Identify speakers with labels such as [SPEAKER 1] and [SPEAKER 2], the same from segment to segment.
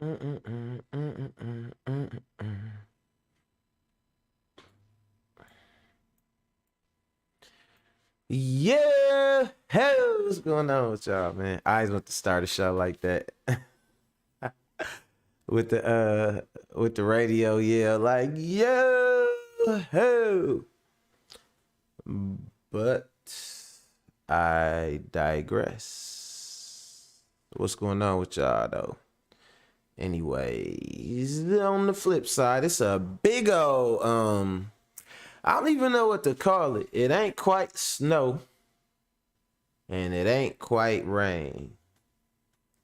[SPEAKER 1] Mm-mm-mm, mm-mm-mm, mm-mm-mm. Yeah, hey, what's going on with y'all, man? I always want to start a show like that with the radio, yeah, like yo, ho. But I digress. What's going on with y'all though? Anyways, on the flip side, it's a big old I don't even know what to call it. It ain't quite snow and it ain't quite rain.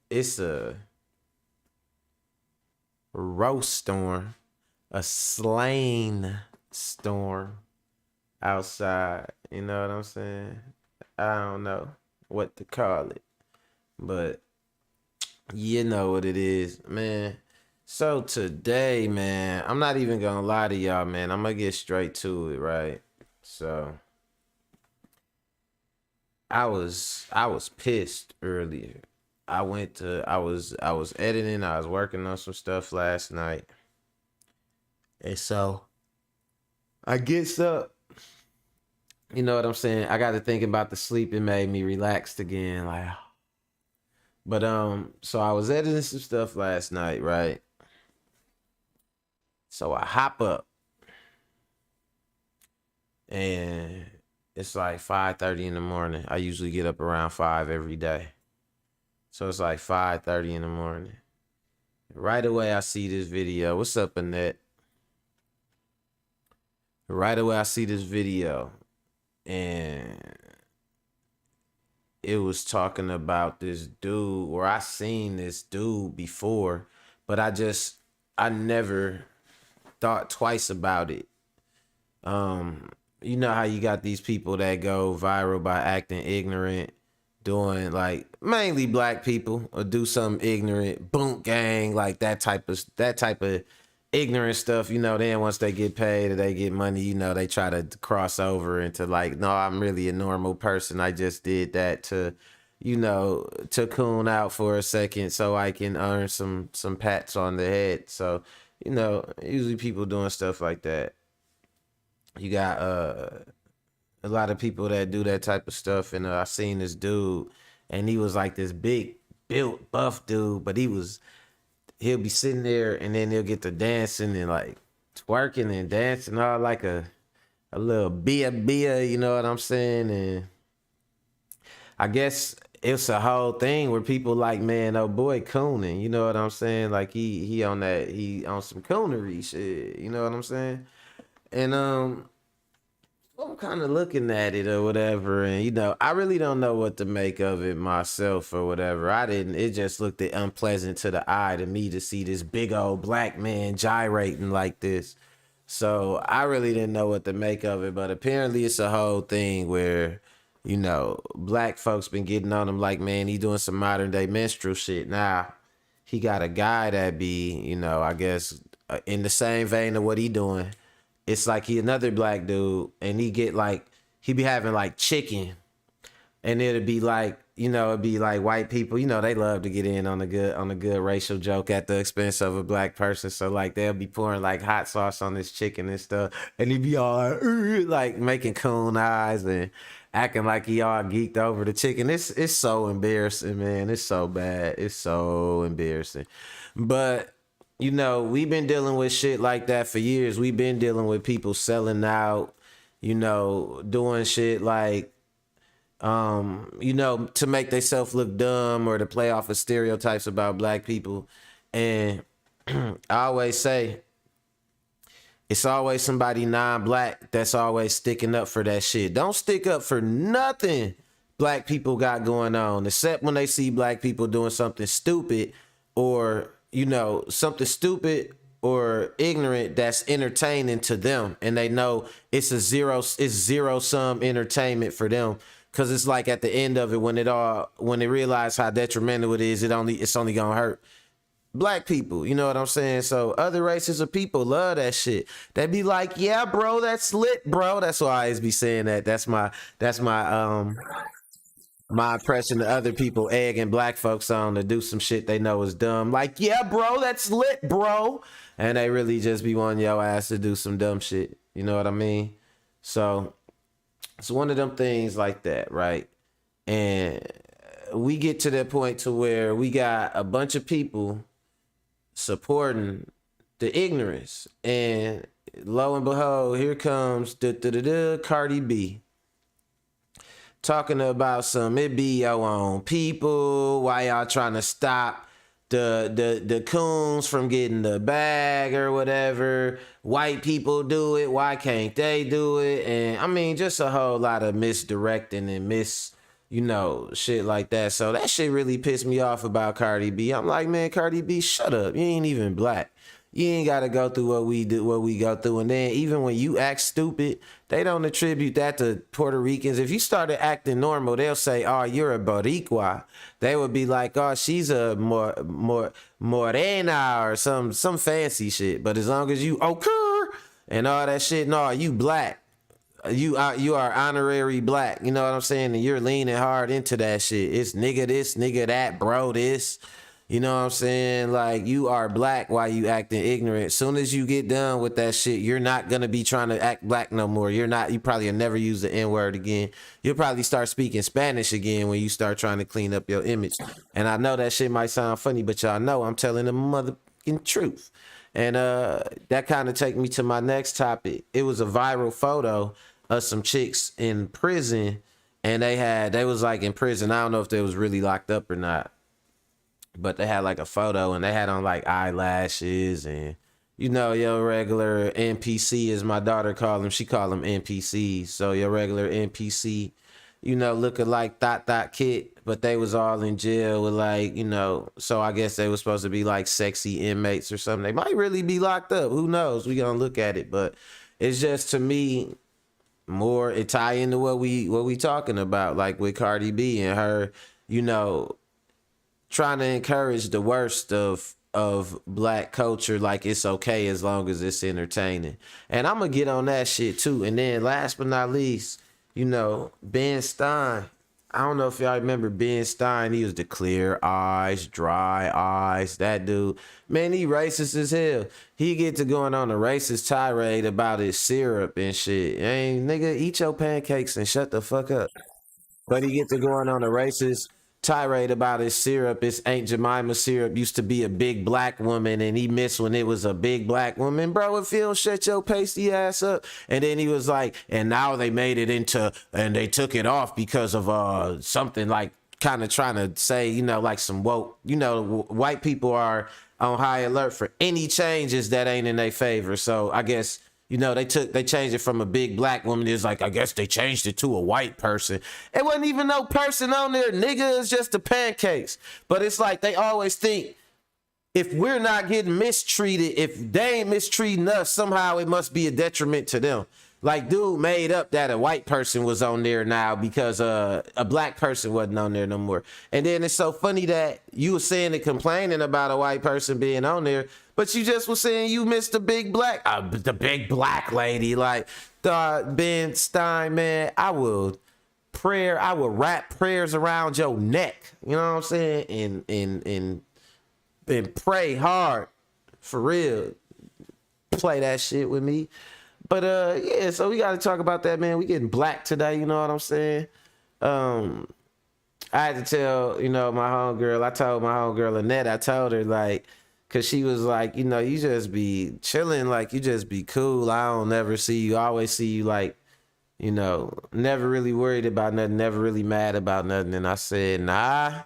[SPEAKER 1] It's a roast storm, a slain storm outside. You know what I'm saying? I don't know what to call it, but you know what it is, man. So today, man, I'm not even gonna lie to y'all, man. I'm gonna get straight to it, right? So I was pissed earlier. I was editing, I was working on some stuff last night. And so I gets up, you know what I'm saying? I got to think about the sleep. It made me relaxed again. Like, but so I was editing some stuff last night, right? So I hop up and it's like 5:30 in the morning. I usually get up around 5 every day. So it's like 5:30 in the morning. Right away I see this video. What's up, Annette? Right away I see this video and it was talking about this dude, or I seen this dude before, but I never thought twice about it. Um, you know how you got these people that go viral by acting ignorant, doing like mainly black people, or do something ignorant, boom gang, like that type of ignorant stuff. You know, then once they get paid or they get money, you know, they try to cross over into like, no, I'm really a normal person. I just did that to coon out for a second so I can earn some pats on the head. So, usually people doing stuff like that. You got a lot of people that do that type of stuff, and I seen this dude, and he was like this big built buff dude, but he'll be sitting there, and then he'll get to dancing and like twerking and dancing all like a little bia, you know what I'm saying? And I guess it's a whole thing where people like, man, oh boy, cooning, you know what I'm saying? Like he on some coonery shit, you know what I'm saying? And I'm kind of looking at it or whatever, and I really don't know what to make of it myself or whatever. I didn't. It just looked unpleasant to the eye to me to see this big old black man gyrating like this. So I really didn't know what to make of it, but apparently it's a whole thing where, black folks been getting on him like, man, he doing some modern day minstrel shit. Now he got a guy that be, I guess in the same vein of what he doing. It's like he another black dude, and he be having like chicken, and it'd be like, it'd be like white people, they love to get in on a good racial joke at the expense of a black person. So like they'll be pouring like hot sauce on this chicken and stuff, and he'd be all like, like making coon eyes and acting like he all geeked over the chicken. It's so embarrassing, man. It's so bad. It's so embarrassing. But we've been dealing with shit like that for years. We've been dealing with people selling out, doing shit like to make themselves look dumb or to play off of stereotypes about black people. And I always say it's always somebody non-black that's always sticking up for that shit. Don't stick up for nothing black people got going on, except when they see black people doing something stupid or, something stupid or ignorant that's entertaining to them, and they know it's zero sum entertainment for them, because it's like at the end of it, when they realize how detrimental it is, it's only gonna hurt black people, you know what I'm saying? So other races of people love that shit. They be like, yeah, bro, that's lit, bro. That's why I always be saying that. That's my My impression of other people egging black folks on to do some shit they know is dumb. Like, yeah, bro, that's lit, bro. And they really just be wanting your ass to do some dumb shit. You know what I mean? So it's one of them things like that, right? And we get to that point to where we got a bunch of people supporting the ignorance. And lo and behold, here comes the Cardi B talking about some it be your own people. Why y'all trying to stop the coons from getting the bag or whatever? White people do it. Why can't they do it? And I mean, just a whole lot of misdirecting and shit like that. So that shit really pissed me off about Cardi B. I'm like, man, Cardi B, shut up. You ain't even black. You ain't gotta go through what we go through. And then even when you act stupid, they don't attribute that to Puerto Ricans. If you started acting normal, they'll say, oh, you're a Boricua. They would be like, oh, she's a morena or some fancy shit. But as long as you occur and all that shit, no, you black. You are honorary black. You know what I'm saying? And you're leaning hard into that shit. It's nigga this, nigga that, bro this. You know what I'm saying? Like, you are black while you acting ignorant. Soon as you get done with that shit, you're not gonna be trying to act black no more. You probably will never use the N-word again. You'll probably start speaking Spanish again when you start trying to clean up your image. And I know that shit might sound funny, but y'all know I'm telling the motherfucking truth. And that kind of take me to my next topic. It was a viral photo of some chicks in prison, and they was like in prison. I don't know if they was really locked up or not, but they had like a photo and they had on like eyelashes and your regular NPC, as my daughter called them. She called them NPCs. So your regular NPC, looking like Thot Kid, but they was all in jail with like, so I guess they was supposed to be like sexy inmates or something. They might really be locked up. Who knows? We gonna look at it, but it's just, to me, more it tie into what we talking about, like with Cardi B and her, trying to encourage the worst of black culture, like it's okay as long as it's entertaining. And I'm gonna get on that shit too. And then last but not least, Ben Stein. I don't know if y'all remember Ben Stein. He was the clear eyes, dry eyes. That dude, man, he racist as hell. He get to going on a racist tirade about his syrup and shit. Hey, nigga, eat your pancakes and shut the fuck up. But he get to going on a racist tirade about his syrup. His Aunt Jemima syrup used to be a big black woman, and he missed when it was a big black woman. Bro, if you don't shut your pasty ass up. And then he was like, and now they made it into, and they took it off because of something like kind of trying to say, like some woke, white people are on high alert for any changes that ain't in their favor. So I guess, they changed it from a big black woman. It's like, I guess they changed it to a white person. It wasn't even no person on there, nigga. It's just the pancakes. But it's like they always think if we're not getting mistreated, if they ain't mistreating us, somehow it must be a detriment to them. Like, dude made up that a white person was on there now because a black person wasn't on there no more. And then it's so funny that you were saying and complaining about a white person being on there, but you just was saying you missed the big black lady. Like, Ben Stein, man, I will wrap prayers around your neck. You know what I'm saying? And pray hard, for real. Play that shit with me. But yeah, so we got to talk about that, man. We getting black today, you know what I'm saying? I had to tell, my homegirl, I told my homegirl Annette, I told her, like, because she was like, you just be chilling, like, you just be cool. I don't never see you, I always see you, like, never really worried about nothing, never really mad about nothing. And I said, nah,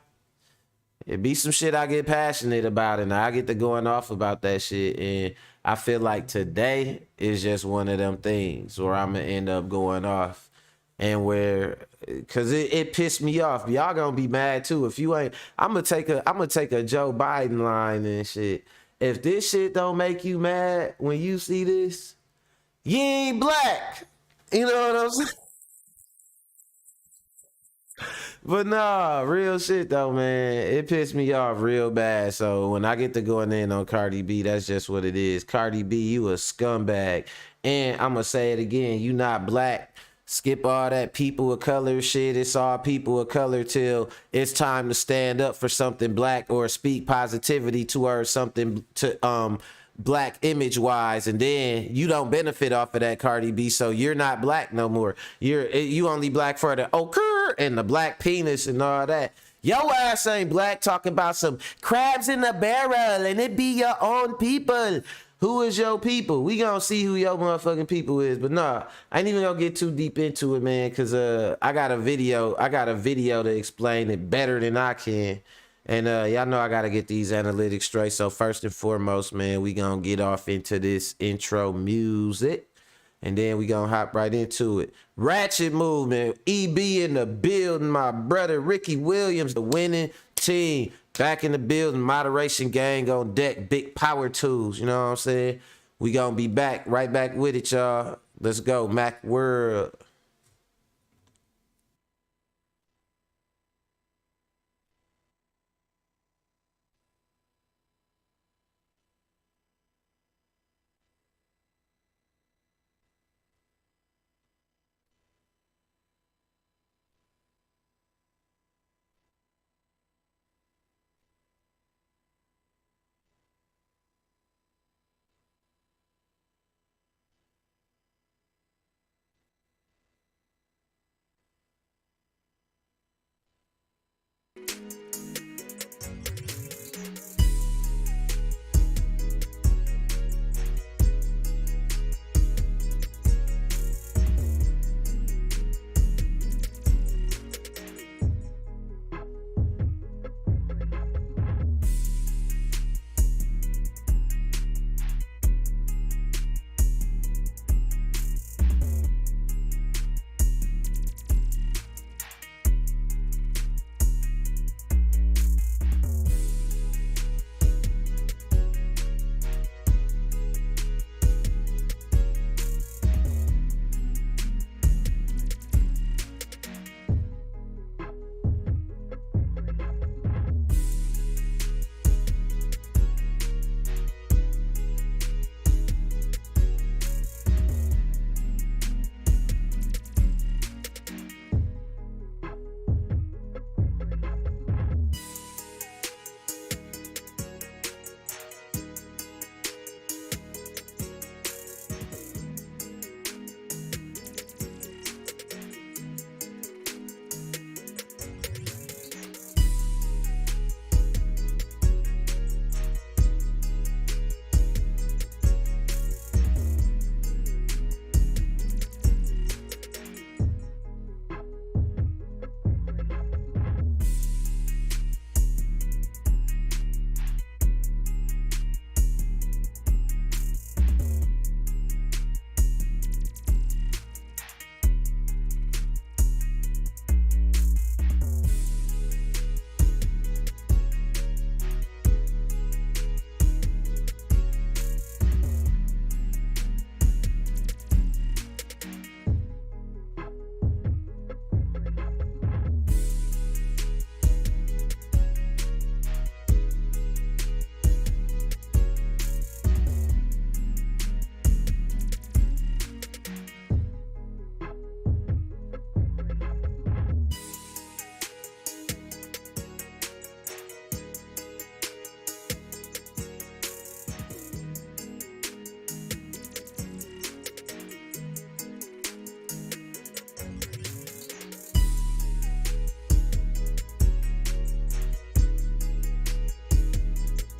[SPEAKER 1] it be some shit I get passionate about, and I get to going off about that shit. And I feel like today is just one of them things where I'm gonna end up going off, and cause it pissed me off. Y'all gonna be mad too if you ain't. I'm gonna take a Joe Biden line and shit. If this shit don't make you mad when you see this, you ain't black. You know what I'm saying? But nah, real shit though, man. It pissed me off real bad. So when I get to going in on Cardi B, that's just what it is. Cardi B, you a scumbag. And I'm gonna say it again, you not black. Skip all that people of color shit. It's all people of color till it's time to stand up for something black or speak positivity towards something to black image wise, and then you don't benefit off of that, Cardi B, so you're not black no more. You only black for the ochre and the black penis and all that. Yo ass ain't black, talking about some crabs in the barrel and it be your own people. Who is your people? We gonna see who your motherfucking people is. But nah, I ain't even gonna get too deep into it, man, cause I got a video to explain it better than I can. And y'all know I gotta get these analytics straight. So first and foremost, man, we gonna get off into this intro music. And then we gonna hop right into it. Ratchet movement, EB in the building, my brother Ricky Williams, the winning team. Back in the building, moderation gang on deck, big power tools, you know what I'm saying? We gonna be back, right back with it, y'all. Let's go, Mac World.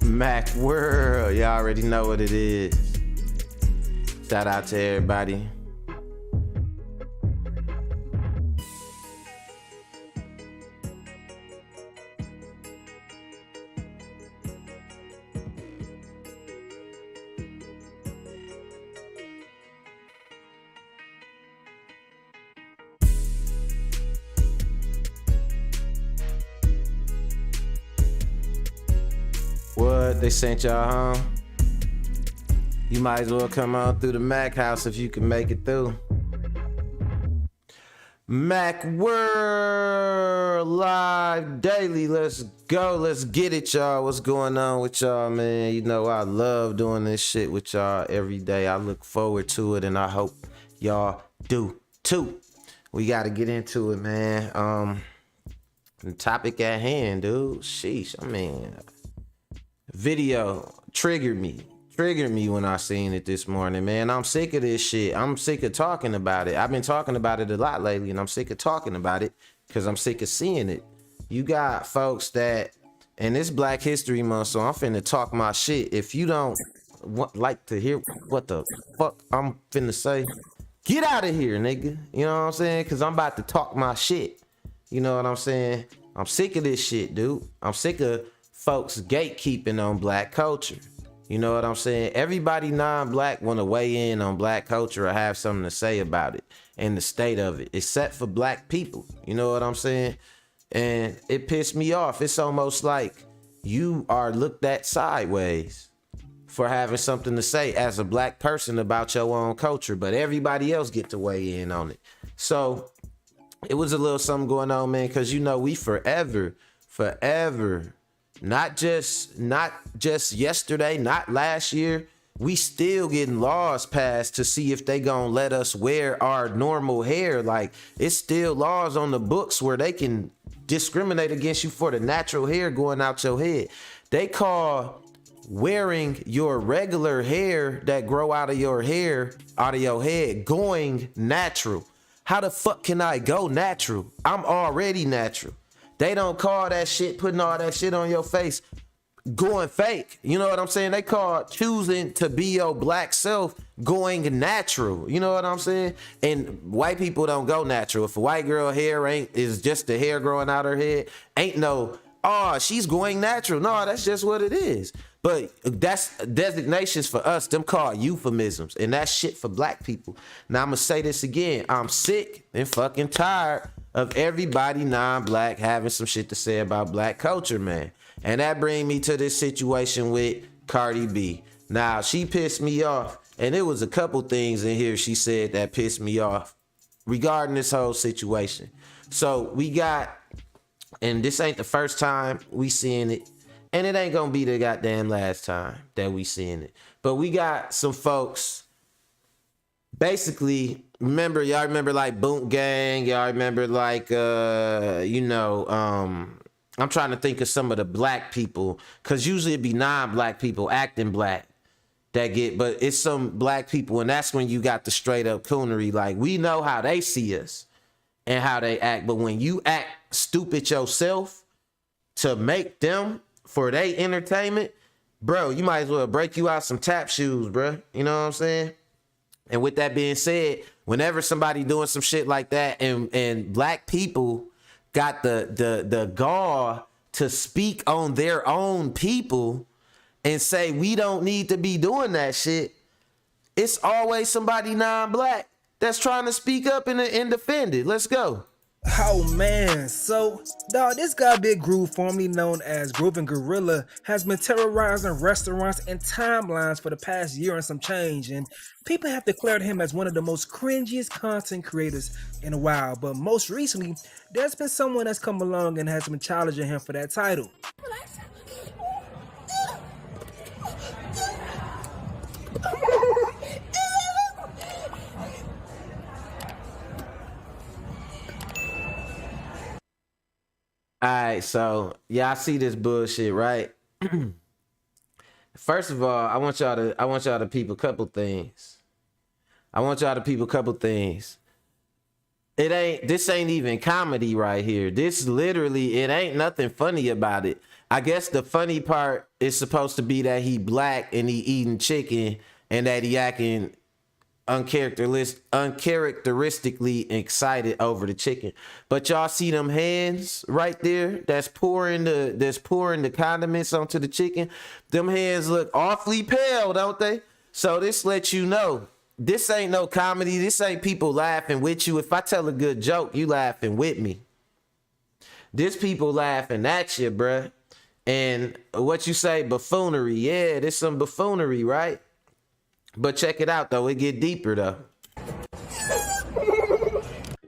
[SPEAKER 1] Mac World, y'all already know what it is. Shout out to everybody. What? They sent y'all home? You might as well come on through the Mac house if you can make it through. Mac World live daily. Let's go. Let's get it, y'all. What's going on with y'all, man? You know I love doing this shit with y'all every day. I look forward to it, and I hope y'all do too. We got to get into it, man. The topic at hand, dude. Sheesh. I mean, video triggered me when I seen it this morning, man. I'm sick of this shit. I'm sick of talking about it. I've been talking about it a lot lately, and I'm sick of talking about it because I'm sick of seeing it. You got folks that, and it's Black History Month, so I'm finna talk my shit. If you don't like to hear what the fuck I'm finna say, get out of here, nigga. You know what I'm saying? Because I'm about to talk my shit. You know what I'm saying? I'm sick of this shit, dude. I'm sick of folks gatekeeping on Black culture. You know what I'm saying? Everybody non-Black want to weigh in on Black culture or have something to say about it and the state of it, except for Black people. You know what I'm saying? And it pissed me off. It's almost like you are looked at sideways for having something to say as a Black person about your own culture, but everybody else get to weigh in on it. So it was a little something going on, man, because you know we forever, not just yesterday, not last year, we still getting laws passed to see if they gonna let us wear our normal hair. Like, it's still laws on the books where they can discriminate against you for the natural hair going out your head. They call wearing your regular hair that grow out of your head going natural. How the fuck can I go natural? I'm already natural. They don't call that shit, putting all that shit on your face, going fake. You know what I'm saying? They call choosing to be your Black self going natural. You know what I'm saying? And white people don't go natural. If a white girl hair is just the hair growing out her head, ain't no, oh, she's going natural. No, that's just what it is. But that's designations for us. Them called euphemisms. And that's shit for Black people. Now, I'm going to say this again. I'm sick and fucking tired of everybody non-Black having some shit to say about Black culture, man. And that bring me to this situation with Cardi B. Now, she pissed me off. And there was a couple things in here she said that pissed me off regarding this whole situation. So we got, and this ain't the first time we seeing it, and it ain't gonna be the goddamn last time that we seeing it. But we got some folks, basically, y'all remember like Boot Gang, y'all remember like, I'm trying to think of some of the Black people, because usually it'd be non-Black people acting Black that get, but it's some Black people, and that's when you got the straight up coonery. Like, we know how they see us and how they act, but when you act stupid yourself to make them for their entertainment, bro, you might as well break you out some tap shoes, bro. You know what I'm saying? And with that being said, whenever somebody doing some shit like that, and Black people got the gall to speak on their own people and say we don't need to be doing that shit, it's always somebody non-Black that's trying to speak up and defend it. Let's go.
[SPEAKER 2] Oh man, so dog, this guy Big Groove, formerly known as Groove and Gorilla, has been terrorizing restaurants and timelines for the past year and some change, and people have declared him as one of the most cringiest content creators in a while. But most recently, there's been someone that's come along and has been challenging him for that title.
[SPEAKER 1] All right, so y'all see this bullshit, right? First of all, I want y'all to peep a couple things. This ain't even comedy right here. This literally, it ain't nothing funny about it. I guess the funny part is supposed to be that he Black and he eating chicken and that he acting uncharacteristically excited over the chicken. But y'all see them hands right there that's pouring the condiments onto the chicken? Them hands look awfully pale, don't they? So this lets you know this ain't no comedy. This ain't people laughing with you. If I tell a good joke, you laughing with me. This people laughing at you, bruh. And what you say, buffoonery. Yeah, there's some buffoonery, right? But check it out, though. It get deeper, though.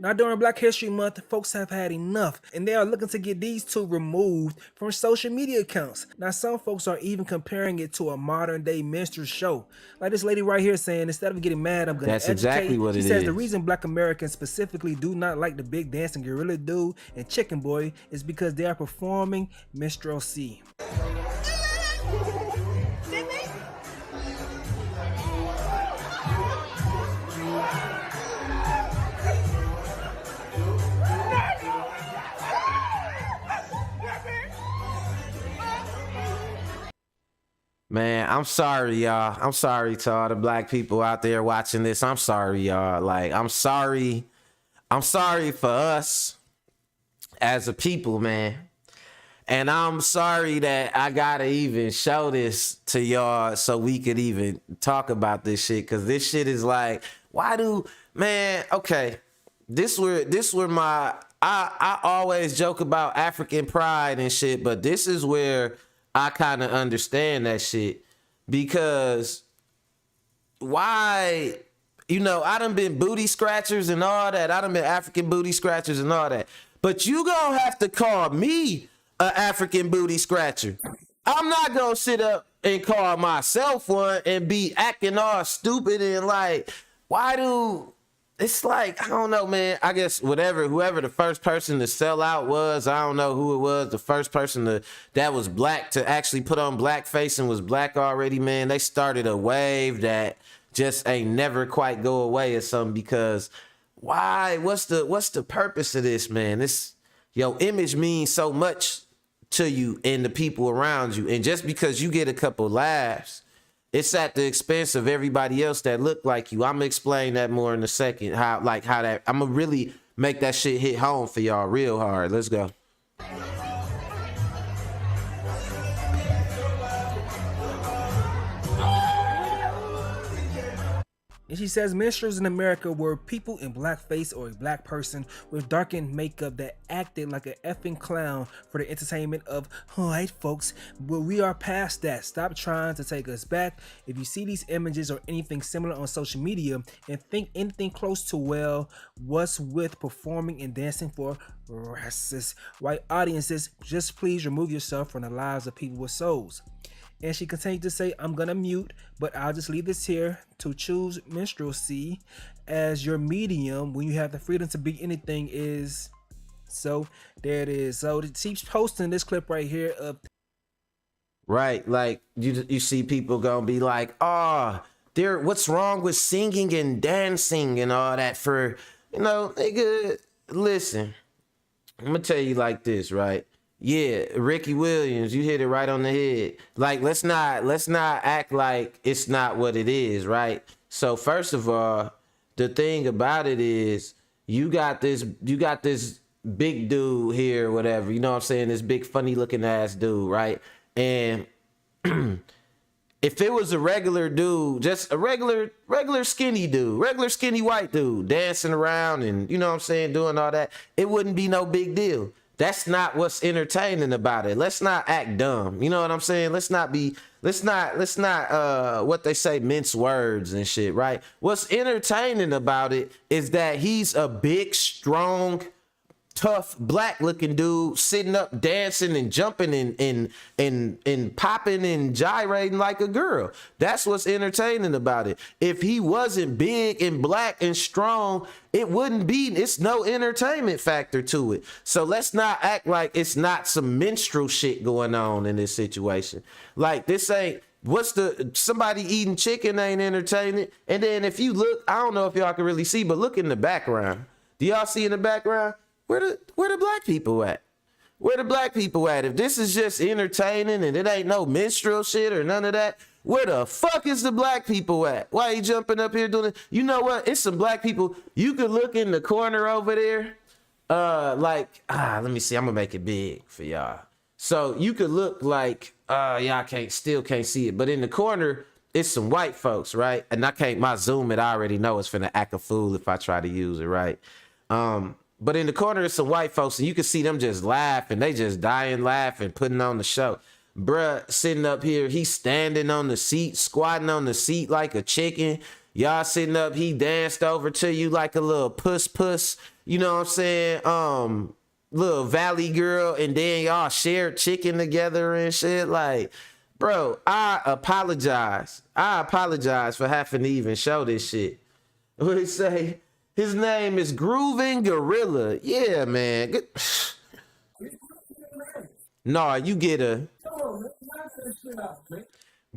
[SPEAKER 2] Now, during Black History Month, folks have had enough, and they are looking to get these two removed from social media accounts. Now, some folks are even comparing it to a modern day minstrel show. Like this lady right here saying, instead of getting mad, I'm gonna
[SPEAKER 1] That's
[SPEAKER 2] educate.
[SPEAKER 1] exactly what
[SPEAKER 2] She
[SPEAKER 1] it
[SPEAKER 2] says the
[SPEAKER 1] is.
[SPEAKER 2] reason Black Americans specifically do not like the big dancing gorilla dude and chicken boy is because they are performing minstrelsy.
[SPEAKER 1] Man, I'm sorry, y'all. I'm sorry to all the black people out there watching this. I'm sorry, y'all. Like, I'm sorry. I'm sorry for us as a people, man. And I'm sorry that I gotta even show this to y'all so we could even talk about this shit. Cause this shit is like, why do, man, okay. This where my, I always joke about African pride and shit, but this is where I kind of understand that shit. Because why, I done been booty scratchers and all that. I done been African booty scratchers and all that. But you gonna have to call me a African booty scratcher. I'm not gonna sit up and call myself one and be acting all stupid and like, why do, it's like, I don't know, man. I guess whoever the first person to sell out was, I don't know who it was, the first person that was black to actually put on blackface and was black already, man. They started a wave that just ain't never quite go away or something. Because why? What's the purpose of this, man? This, your image means so much to you and the people around you. And just because you get a couple laughs, it's at the expense of everybody else that look like you. I'm gonna explain that more in a second. How that I'm gonna really make that shit hit home for y'all real hard. Let's go.
[SPEAKER 2] And she says minstrels in America were people in blackface or a black person with darkened makeup that acted like an effing clown for the entertainment of white folks. But we are past that. Stop trying to take us back. If you see these images or anything similar on social media and think anything close to, well, what's with performing and dancing for racist white audiences, just please remove yourself from the lives of people with souls. And she continued to say, I'm gonna mute, but I'll just leave this here. To choose minstrelsy as your medium when you have the freedom to be anything is. So there it is. So she's posting this clip right here of.
[SPEAKER 1] Right, like you see people gonna be like, what's wrong with singing and dancing and all that for, nigga, listen, I'm gonna tell you like this, right? Yeah, Ricky Williams, you hit it right on the head. Like, let's not act like it's not what it is, right? So first of all, the thing about it is you got this big dude here, whatever, you know what I'm saying? This big funny looking ass dude, right? And if it was a regular dude, just a regular skinny dude, regular skinny white dude dancing around and, you know what I'm saying, doing all that, it wouldn't be no big deal. That's not what's entertaining about it. Let's not act dumb. You know what I'm saying? Let's not what they say, mince words and shit, right? What's entertaining about it is that he's a big, strong, tough, black looking dude sitting up dancing and jumping and popping and gyrating like a girl. That's what's entertaining about it. If he wasn't big and black and strong, it's no entertainment factor to it. So let's not act like it's not some minstrel shit going on in this situation. Like, this ain't, somebody eating chicken ain't entertaining. And then if you look, I don't know if y'all can really see, but look in the background. Do y'all see in the background? Where the black people at? Where the black people at? If this is just entertaining and it ain't no minstrel shit or none of that, where the fuck is the black people at? Why you jumping up here doing it? You know what? It's some black people. You could look in the corner over there. Let me see. I'm gonna make it big for y'all. So you could look like, y'all still can't see it, but in the corner, it's some white folks, right? And my zoom it, I already know it's finna act a fool if I try to use it, right? But in the corner, it's some white folks, and you can see them just laughing. They just dying laughing, putting on the show. Bruh, sitting up here, he's standing on the seat, squatting on the seat like a chicken. Y'all sitting up, he danced over to you like a little puss, you know what I'm saying? Little valley girl, and then y'all shared chicken together and shit. Like, bro, I apologize for having to even show this shit. What he say? His name is Grooving Gorilla. Yeah, man. Nah, you get a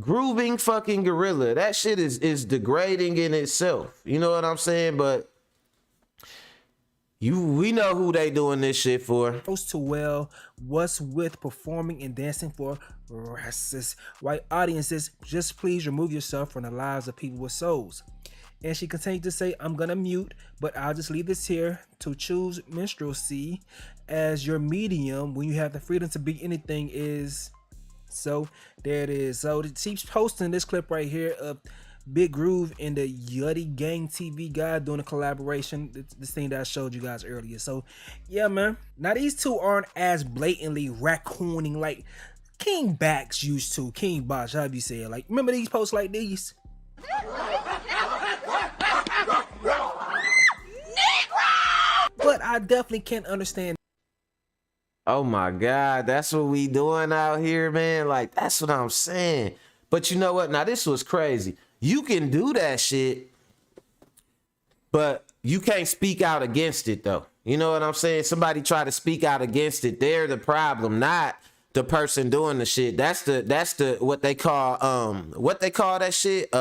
[SPEAKER 1] grooving fucking gorilla. That shit is degrading in itself. You know what I'm saying? But we know who they doing this shit for.
[SPEAKER 2] Close to well, what's with performing and dancing for racist white audiences? Just please remove yourself from the lives of people with souls. And she continued to say, I'm gonna mute, but I'll just leave this here. To choose minstrelsy as your medium when you have the freedom to be anything is. So there it is. So she's posting this clip right here of Big Groove and the Yuddy Gang TV guy doing a collaboration. This thing that I showed you guys earlier. So yeah, man. Now these two aren't as blatantly raccooning like King Bax used to. King Bosh, however you say it. Like, remember these posts like these? But I definitely can't understand.
[SPEAKER 1] Oh my God, that's what we doing out here, man. Like, that's what I'm saying. But you know what? Now, this was crazy. You can do that shit, but you can't speak out against it, though. You know what I'm saying? Somebody try to speak out against it. They're the problem, not the person doing the shit. That's the what they call that shit,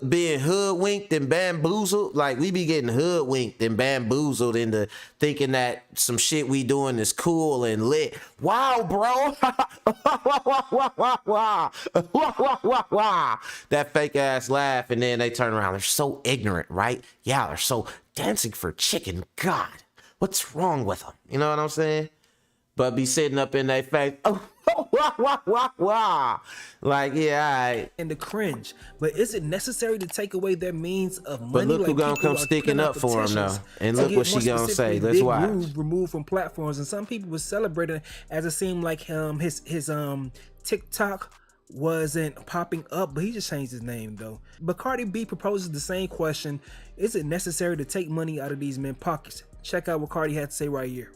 [SPEAKER 1] being hoodwinked and bamboozled. Like, we be getting hoodwinked and bamboozled into thinking that some shit we doing is cool and lit. Wow, bro. That fake ass laugh, and then they turn around. They're so ignorant, right? Yeah, they're so dancing for chicken. God, what's wrong with them? You know what I'm saying? But be sitting up in their face, like, yeah, all right.
[SPEAKER 2] And the cringe. But is it necessary to take away their means of money?
[SPEAKER 1] But look who gonna come sticking up for him now. And look what she gonna say. Let's watch.
[SPEAKER 2] Removed from platforms, and some people were celebrating as it seemed like his TikTok wasn't popping up, but he just changed his name though. But Cardi B proposes the same question: is it necessary to take money out of these men's pockets? Check out what Cardi had to say right here.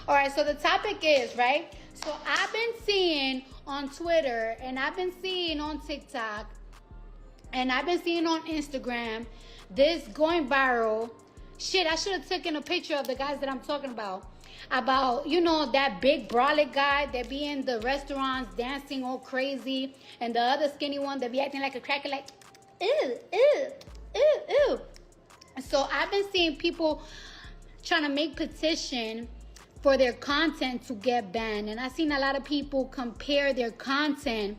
[SPEAKER 3] All right, so the topic is, right? So I've been seeing on Twitter, and I've been seeing on TikTok, and I've been seeing on Instagram, this going viral. Shit, I should have taken a picture of the guys that I'm talking about. About, you know, that big brolic guy that be in the restaurants dancing all crazy, and the other skinny one that be acting like a cracker, like, ew, ew, ew, ew. So I've been seeing people trying to make petition for their content to get banned, and I've seen a lot of people compare their content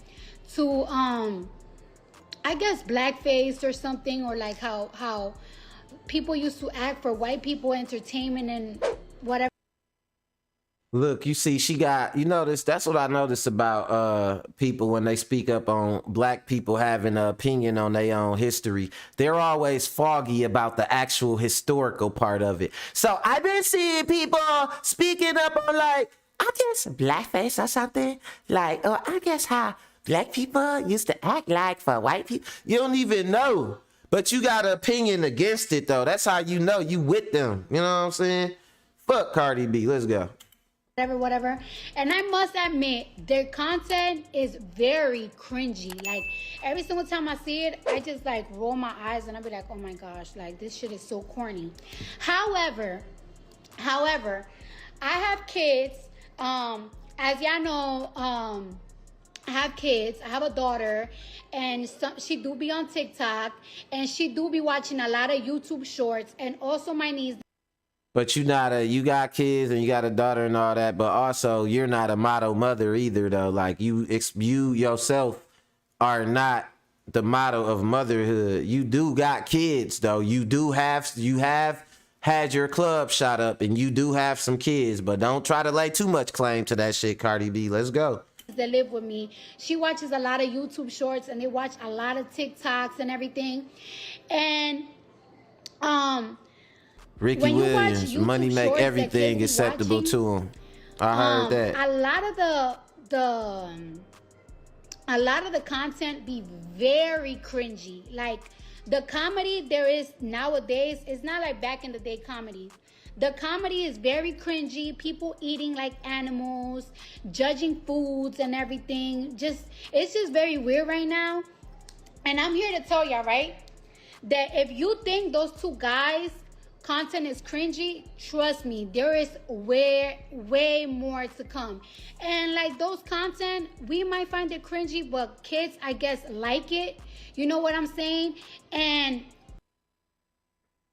[SPEAKER 3] to I guess blackface or something, or like how people used to act for white people entertainment and whatever.
[SPEAKER 1] Look, you see, she got, you notice, that's what I noticed about people when they speak up on black people having an opinion on their own history. They're always foggy about the actual historical part of it. So I've been seeing people speaking up on, like, I guess blackface or something. Like, I guess how black people used to act like for white people. You don't even know. But you got an opinion against it, though. That's how you know you with them. You know what I'm saying? Fuck Cardi B. Let's go.
[SPEAKER 3] Whatever. And I must admit, their content is very cringy. Like, every single time I see it, I just like roll my eyes and I'll be like, oh my gosh, like this shit is so corny. However, I have kids. As y'all know, I have kids. I have a daughter, and she do be on TikTok, and she do be watching a lot of YouTube shorts, and also my niece.
[SPEAKER 1] But you got kids and you got a daughter and all that, but also you're not a model mother either, though. Like, you yourself are not the model of motherhood. You do got kids, though. You have had your club shot up, and you do have some kids, but don't try to lay too much claim to that shit, Cardi B. Let's go.
[SPEAKER 3] That live with me, she watches a lot of YouTube shorts, and they watch a lot of TikToks and everything, and
[SPEAKER 1] Ricky Williams, money make everything acceptable to him. I heard that.
[SPEAKER 3] A lot of a lot of the content be very cringy. Like the comedy there is nowadays is not like back in the day comedy. The comedy is very cringy. People eating like animals, judging foods and everything. It's just very weird right now. And I'm here to tell y'all, right? That if you think those two guys content is cringy, trust me, there is way more to come. And like those content, we might find it cringy, but kids, I guess, like it. You know what I'm saying? And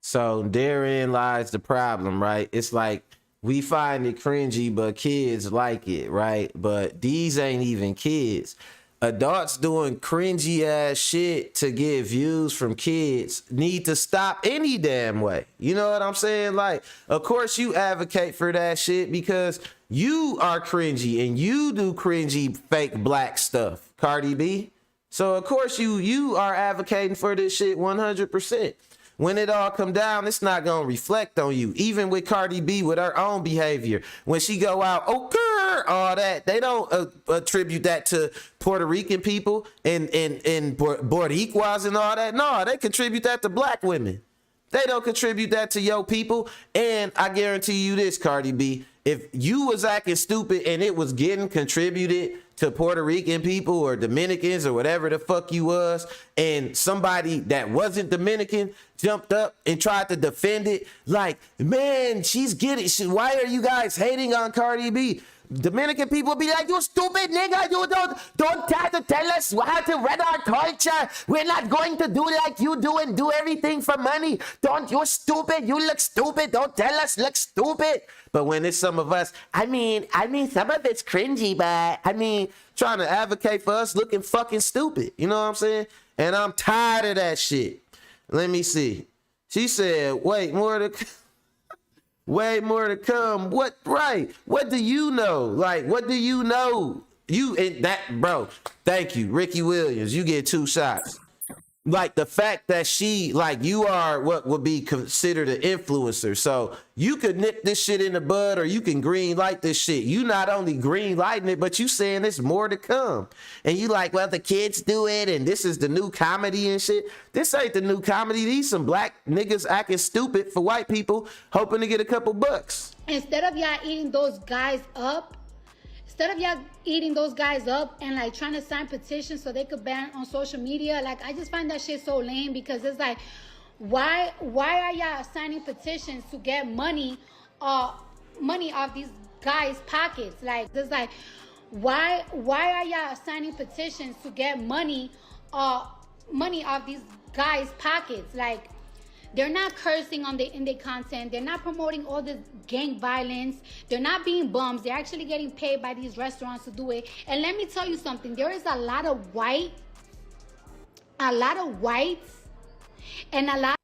[SPEAKER 1] so therein lies the problem, right? It's like we find it cringy, but kids like it, right? But these ain't even kids. Adults doing cringy ass shit to get views from kids need to stop any damn way. You know what I'm saying? Like, of course you advocate for that shit because you are cringy and you do cringy fake black stuff, Cardi B. So of course you are advocating for this shit 100%. When it all come down, it's not gonna reflect on you. Even with Cardi B, with her own behavior, when she go out, okay, all that, they don't attribute that to Puerto Rican people and Boricuas and all that. No, they contribute that to black women. They don't contribute that to your people. And I guarantee you this, Cardi B, if you was acting stupid and it was getting contributed to Puerto Rican people or Dominicans or whatever the fuck you was, and somebody that wasn't Dominican jumped up and tried to defend it, like, man, she's getting, why are you guys hating on Cardi B? Dominican people be like, you stupid nigga, you don't try to tell us how to run our culture. We're not going to do like you do and do everything for money. You're stupid, you look stupid, don't tell us look stupid. But when it's some of us, I mean, some of it's cringy, but I mean, trying to advocate for us looking fucking stupid. You know what I'm saying? And I'm tired of that shit. Let me see. She said, way more to come. What, right? What do you know? Like, what do you know? You and that, bro. Thank you, Ricky Williams. You get 2 shots. Like the fact that she, like, you are what would be considered an influencer. So you could nip this shit in the bud or you can green light this shit. You not only green lighting it, but you saying there's more to come. And you like, well, the kids do it and this is the new comedy and shit. This ain't the new comedy. These some black niggas acting stupid for white people hoping to get a couple bucks.
[SPEAKER 3] Instead of y'all eating those guys up, and like trying to sign petitions so they could ban on social media, like I just find that shit so lame because it's like, why are y'all signing petitions to get money off these guys' pockets? Like it's like, why are y'all signing petitions to get money off these guys' pockets? Like they're not cursing in their content. They're not promoting all this gang violence. They're not being bums. They're actually getting paid by these restaurants to do it. And let me tell you something. There is a lot of whites, and a lot.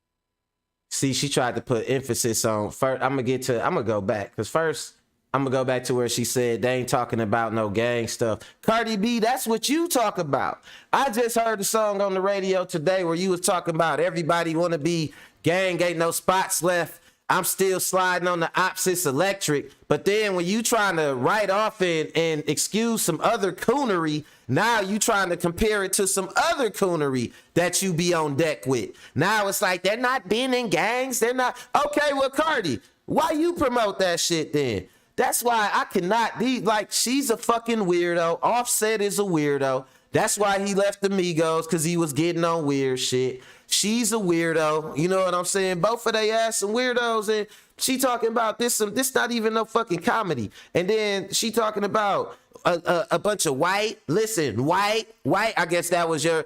[SPEAKER 1] See, she tried to put emphasis on first. I'm gonna go back because first I'm gonna go back to where she said they ain't talking about no gang stuff. Cardi B, that's what you talk about. I just heard the song on the radio today where you was talking about everybody want to be gang, ain't no spots left. I'm still sliding on the opposites electric. But then when you trying to write off and excuse some other coonery, now you trying to compare it to some other coonery that you be on deck with. Now it's like they're not being in gangs. They're not. Okay, well, Cardi, why you promote that shit then? That's why I cannot be like, she's a fucking weirdo. Offset is a weirdo. That's why he left the Migos, because he was getting on weird shit. She's a weirdo. You know what I'm saying? Both of they ass some weirdos. And she talking about this not even no fucking comedy. And then she talking about a bunch of white. Listen, white. I guess that was your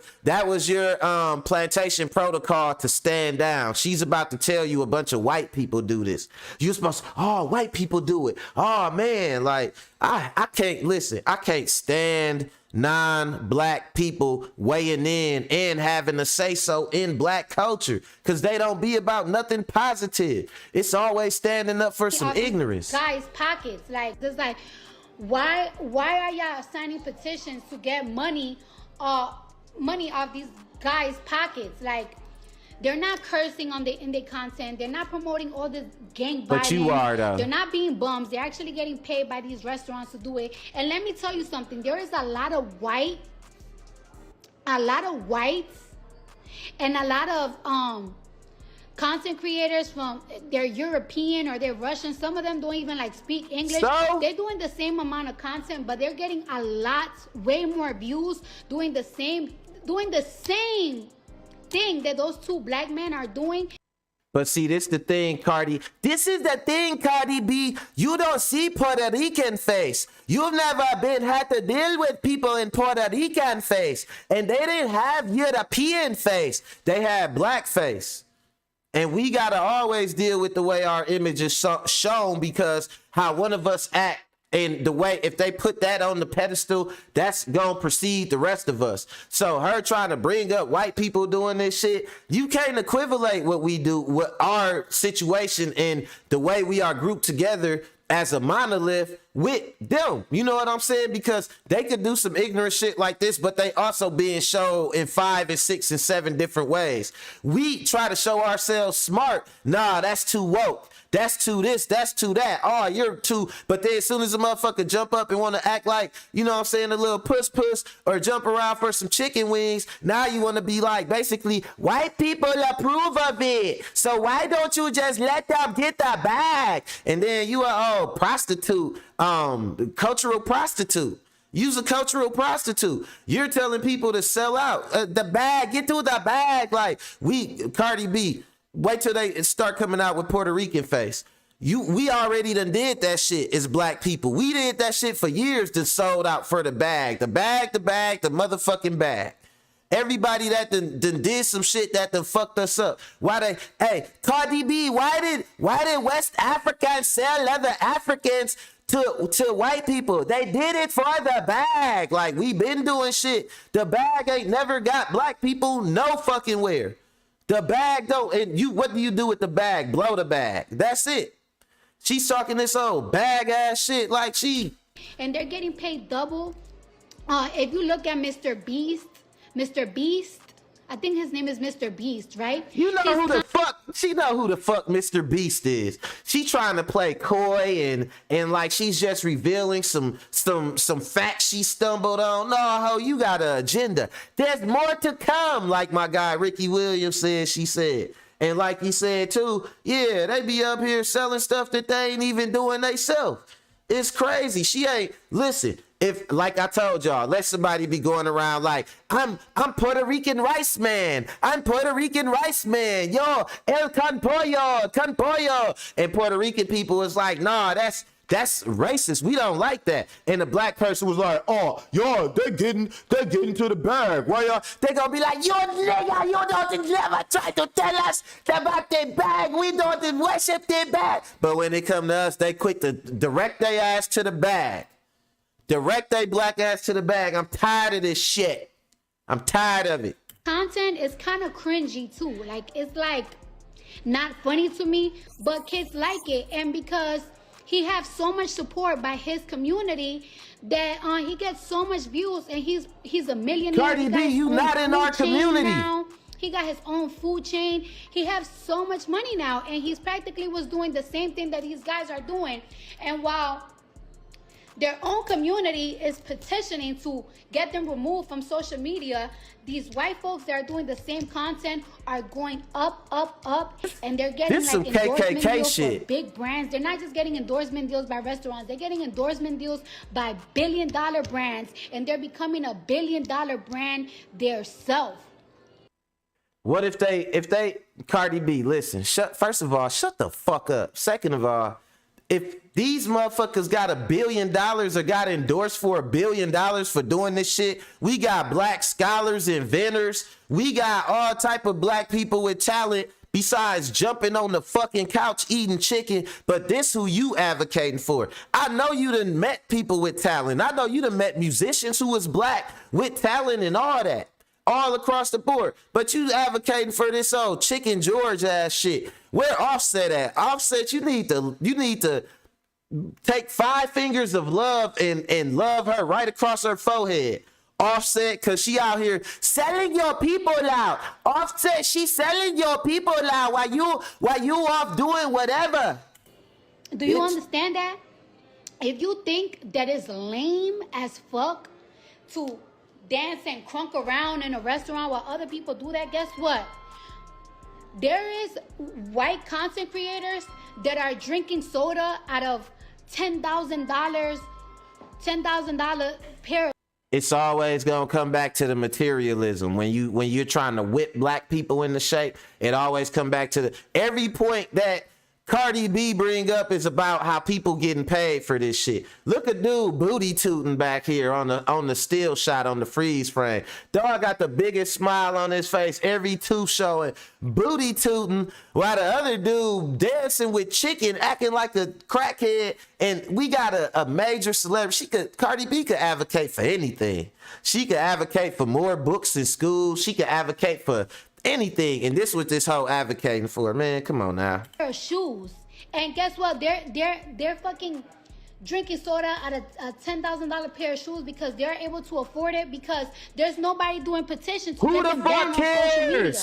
[SPEAKER 1] plantation protocol to stand down. She's about to tell you a bunch of white people do this. You're supposed to, white people do it. Oh man, like I can't listen. I can't stand non-black people weighing in and having a say so in black culture because they don't be about nothing positive. It's always standing up for some ignorance.
[SPEAKER 3] Guys' pockets, like there's like, why are y'all signing petitions to get money off these guys' pockets? Like they're not cursing in their content. They're not promoting all this gang violence.
[SPEAKER 1] But you are though.
[SPEAKER 3] They're not being bums. They're actually getting paid by these restaurants to do it. And let me tell you something. There is a lot of whites, a lot of whites and a lot of content creators from they're European or they're Russian. Some of them don't even like speak English.
[SPEAKER 1] So?
[SPEAKER 3] They're doing the same amount of content, but they're getting a lot, way more views doing the same thing that those two black men are doing.
[SPEAKER 1] But see, this the thing, Cardi. This is the thing, Cardi B. You don't see Puerto Rican face. You've never had to deal with people in Puerto Rican face. And they didn't have European face. They had black face. And we got to always deal with the way our image is shown, because how one of us act and the way, if they put that on the pedestal, that's going to precede the rest of us. So her trying to bring up white people doing this shit, you can't equivalate what we do with our situation and the way we are grouped together as a monolith with them. You know what I'm saying? Because they could do some ignorant shit like this, but they also being shown in 5 and 6 and 7 different ways. We try to show ourselves smart. Nah, that's too woke. That's too this, that's too that. Oh, you're too. But then as soon as a motherfucker jump up and want to act like, you know what I'm saying, a little puss or jump around for some chicken wings, now you want to be like, basically, white people approve of it. So why don't you just let them get the bag? And then you are, prostitute, cultural prostitute. Use a cultural prostitute. You're telling people to sell out. The bag, get to the bag. Like, Cardi B, wait till they start coming out with Puerto Rican face. We already done did that shit as black people. We did that shit for years, just sold out for the bag. The motherfucking bag. Everybody that done did some shit that done fucked us up. Hey, Cardi B, why did West Africans sell other Africans to white people? They did it for the bag. Like, we been doing shit. The bag ain't never got black people no fucking where. The bag don't, and what do you do with the bag? Blow the bag. That's it. She's talking this old bag ass shit like she. And
[SPEAKER 3] they're getting paid double. If you look at Mr. Beast, I think his name is Mr. Beast, right?
[SPEAKER 1] You know who the fuck? She know who the fuck Mr. Beast is. She trying to play coy and like she's just revealing some facts she stumbled on. No, ho, you got an agenda. There's more to come, like my guy Ricky Williams said. She said, and like he said too, yeah, they be up here selling stuff that they ain't even doing themselves. It's crazy. She ain't listen. If, like I told y'all, let somebody be going around like, I'm Puerto Rican rice man. I'm Puerto Rican rice man. Yo, el con pollo. And Puerto Rican people is like, nah, that's racist. We don't like that. And the black person was like, oh, yo, they're getting to the bag. Why y'all? They gonna be like, you nigga, you don't never try to tell us about their bag. We don't worship their bag. But when it come to us, they quick to direct their ass to the bag. Direct they black ass to the bag. I'm tired of this shit. I'm tired of it.
[SPEAKER 3] Content is kind of cringy too. Like, it's like not funny to me, but kids like it. And because he has so much support by his community that he gets so much views, and he's a millionaire.
[SPEAKER 1] Cardi B, you not in our community.
[SPEAKER 3] Now. He got his own food chain. He has so much money now, and he's practically was doing the same thing that these guys are doing. And while their own community is petitioning to get them removed from social media, these white folks that are doing the same content are going up, and they're getting
[SPEAKER 1] this
[SPEAKER 3] like endorsement
[SPEAKER 1] KKK
[SPEAKER 3] deals
[SPEAKER 1] shit.
[SPEAKER 3] for big brands. They're not just getting endorsement deals by restaurants. They're getting endorsement deals by billion-dollar brands, and they're becoming a billion-dollar brand themselves.
[SPEAKER 1] What if they Cardi B, listen, first of all, shut the fuck up. Second of all, if these motherfuckers got $1 billion or got endorsed for $1 billion for doing this shit, we got black scholars, inventors, we got all type of black people with talent besides jumping on the fucking couch eating chicken. But this who you advocating for. I know you done met people with talent. I know you done met musicians who was black with talent and all that. All across the board. But you advocating for this old Chicken George ass shit. Where Offset at? Offset, you need to take 5 fingers of love and love her right across her forehead. Offset, cause she out here selling your people out. Offset, she selling your people out while you off doing whatever.
[SPEAKER 3] Do you understand that? If you think that is lame as fuck to dance and crunk around in a restaurant while other people do that, guess what? There is white content creators that are drinking soda out of $10,000 pair.
[SPEAKER 1] It's always gonna come back to the materialism. When you're trying to whip black people into shape, it always come back to every point that Cardi B bring up is about how people getting paid for this shit. Look at dude booty tooting back here on the still shot on the freeze frame. Dog got the biggest smile on his face every tooth showing, booty tooting, while the other dude dancing with chicken, acting like a crackhead. And we got a major celebrity. Cardi B could advocate for anything. She could advocate for more books in school. She could advocate for anything, and this what this whole advocating for, man. Come on now.
[SPEAKER 3] Shoes, and guess what? They're fucking drinking soda out of a $10,000 pair of shoes because they're able to afford it because there's nobody doing petitions to get them banned on social media.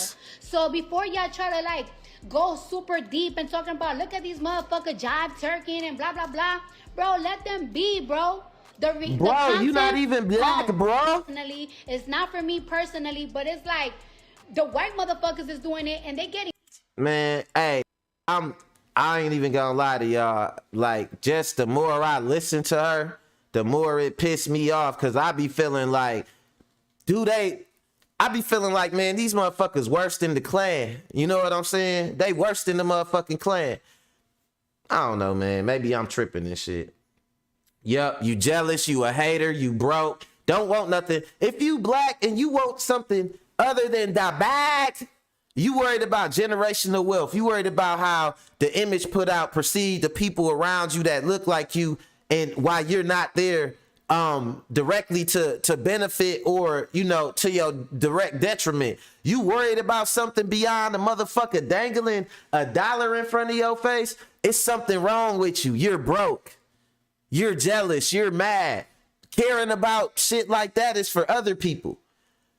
[SPEAKER 3] So before y'all try to like go super deep and talking about look at these motherfucker jive turkey and blah blah blah, bro, let them be, bro. The content,
[SPEAKER 1] you not even black, bro.
[SPEAKER 3] Personally, it's not for me personally, but it's like. The white motherfuckers is doing it and they getting.
[SPEAKER 1] Man, hey, I ain't even gonna lie to y'all. Like, just the more I listen to her, the more it pissed me off. Cause I be feeling like, man, these motherfuckers worse than the Klan. You know what I'm saying? They worse than the motherfucking Klan. I don't know, man. Maybe I'm tripping this shit. Yup, you jealous, you a hater, you broke, don't want nothing. If you black and you want something other than the bag, you worried about generational wealth. You worried about how the image put out perceive the people around you that look like you, and why you're not there directly to benefit or, you know, to your direct detriment. You worried about something beyond a motherfucker dangling $1 in front of your face. It's something wrong with you. You're broke. You're jealous. You're mad. Caring about shit like that is for other people.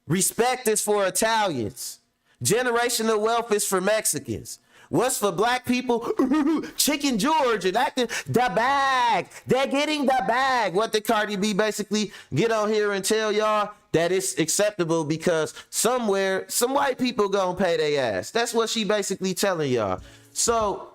[SPEAKER 1] Respect is for Italians. Generational wealth is for Mexicans. What's for black people? Chicken George and acting the bag. They're getting the bag. What did Cardi B basically get on here and tell y'all? That it's acceptable because somewhere some white people gonna pay their ass. That's what she basically telling y'all. So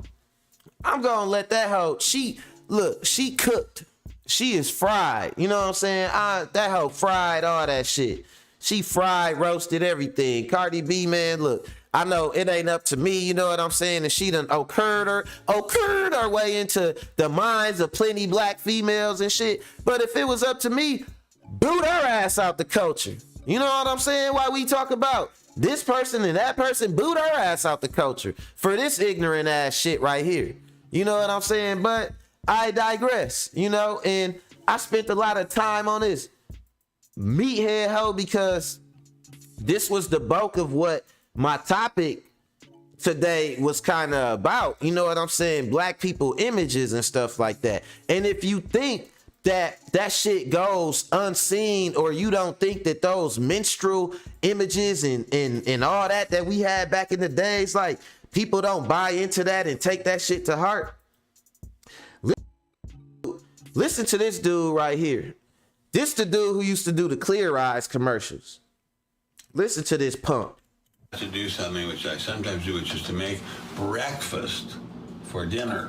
[SPEAKER 1] I'm gonna let that hoe. She cooked. She is fried. You know what I'm saying? That hoe fried all that shit. She fried, roasted everything. Cardi B, man, look, I know it ain't up to me, you know what I'm saying? And she done occurred her way into the minds of plenty black females and shit. But if it was up to me, boot her ass out the culture. You know what I'm saying? Why we talk about this person and that person, boot her ass out the culture for this ignorant ass shit right here. You know what I'm saying? But I digress, you know, and I spent a lot of time on this meathead hoe because this was the bulk of what my topic today was kind of about. You know what I'm saying? Black people images and stuff like that. And if you think that shit goes unseen, or you don't think that those minstrel images and all that we had back in the days, like people don't buy into that and take that shit to heart, listen to this dude right here. This the dude who used to do the Clear Eyes commercials. Listen to this punk.
[SPEAKER 4] To do something which I sometimes do, which is to make breakfast for dinner.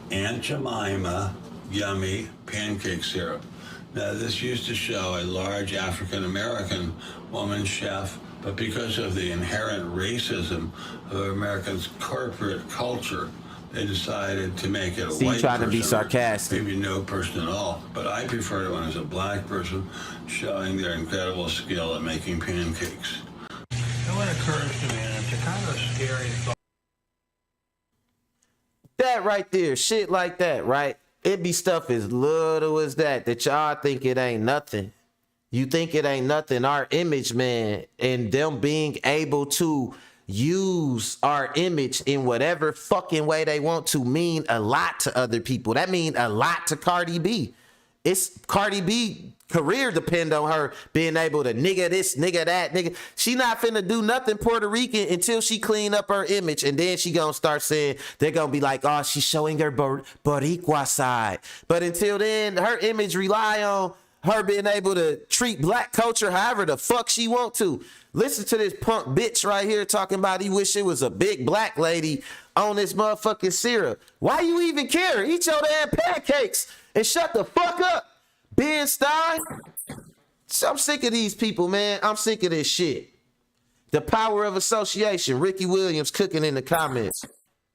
[SPEAKER 4] Aunt Jemima yummy pancake syrup. Now this used to show a large African-American woman chef, but because of the inherent racism of Americans' corporate culture, they decided to make it a white person.
[SPEAKER 1] Trying to be sarcastic.
[SPEAKER 4] Maybe no person at all. But I prefer it when it's a black person showing their incredible skill at making pancakes. And what occurs to me, and it's a kind of scary thought.
[SPEAKER 1] That right there, shit like that, right? It be stuff as little as that y'all think it ain't nothing. You think it ain't nothing. Our image, man, and them being able to use our image in whatever fucking way they want to mean a lot to other people. That mean a lot to Cardi B. It's Cardi B career depend on her being able to nigga this, nigga that, nigga. She not finna do nothing Puerto Rican until she clean up her image, and then she gonna start saying, they're gonna be like, oh, she's showing her Boricua side. But until then, her image rely on her being able to treat black culture however the fuck she want to. Listen to this punk bitch right here talking about he wish it was a big black lady on this motherfucking syrup. Why you even care? Eat your damn pancakes and shut the fuck up. Ben Stein. I'm sick of these people, man. I'm sick of this shit. The power of association. Ricky Williams cooking in the comments.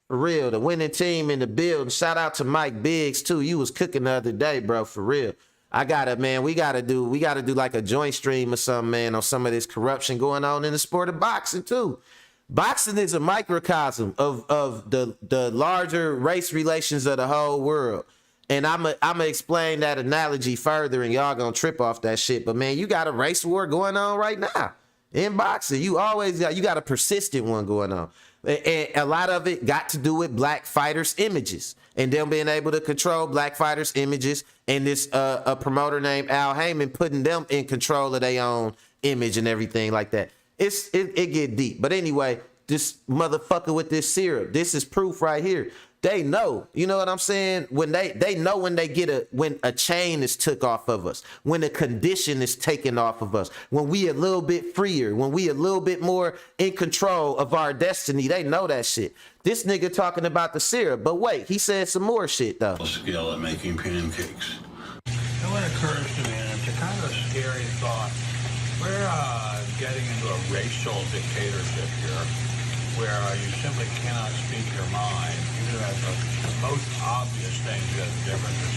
[SPEAKER 1] For real, the winning team in the building. Shout out to Mike Biggs too. You was cooking the other day, bro. For real. We gotta do like a joint stream or something, man, on some of this corruption going on in the sport of boxing too. Boxing is a microcosm of the larger race relations of the whole world. And I'ma explain that analogy further, and y'all gonna trip off that shit. But man, you got a race war going on right now in boxing. You got a persistent one going on. And a lot of it got to do with black fighters' images and them being able to control black fighters' images, and this a promoter named Al Heyman putting them in control of their own image and everything like that. It get deep. But anyway, this motherfucker with this syrup, this is proof right here. They know, you know what I'm saying? When they know when a chain is took off of us, when a condition is taken off of us, when we a little bit freer, when we a little bit more in control of our destiny, they know that shit. This nigga talking about the syrup, but wait, he said some more shit though.
[SPEAKER 4] Skill at making pancakes. And what occurs to me, and it's a kind of a scary thought, we're getting into a racial dictatorship here, where you simply cannot speak your mind. Even at the most obvious things, you have differences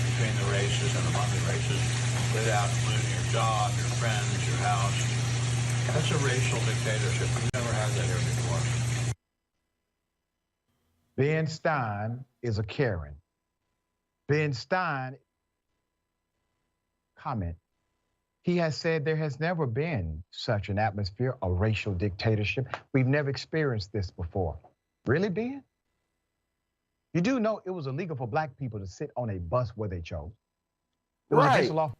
[SPEAKER 4] between the races and among the races without losing your job, your friends, your house. That's a racial dictatorship. We've never had that here before.
[SPEAKER 5] Ben Stein is a Karen. Ben Stein, comment. He has said there has never been such an atmosphere, a racial dictatorship. We've never experienced this before. Really, Ben? You do know it was illegal for black people to sit on a bus where they chose. It was against the law.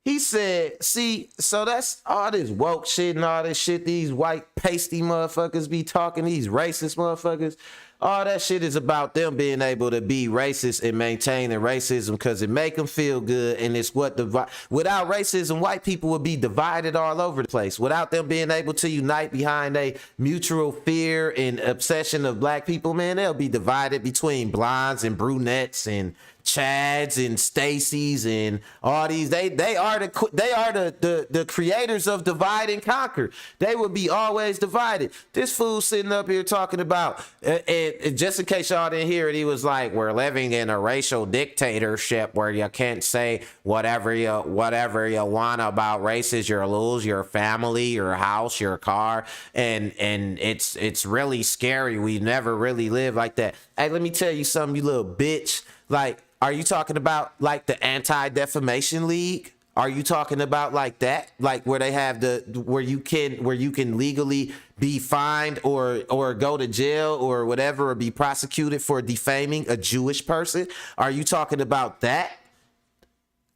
[SPEAKER 1] He said, see, so that's all this woke shit and all this shit these white pasty motherfuckers be talking, these racist motherfuckers. All that shit is about them being able to be racist and maintain their racism because it make them feel good, and it's what without racism, white people would be divided all over the place. Without them being able to unite behind a mutual fear and obsession of black people, man, they'll be divided between blondes and brunettes and Chads and Stacys and all these. They are the creators of divide and conquer. They would be always divided. This fool sitting up here talking about, and just in case y'all didn't hear it, he was like, we're living in a racial dictatorship where you can't say whatever you want about races. You'll lose your family, your house, your car, and it's really scary. We never really live like that. Hey, let me tell you something, you little bitch. Like, are you talking about like the Anti-Defamation League? Are you talking about like that? Like where they have where you can legally be fined or go to jail or whatever, or be prosecuted for defaming a Jewish person? Are you talking about that?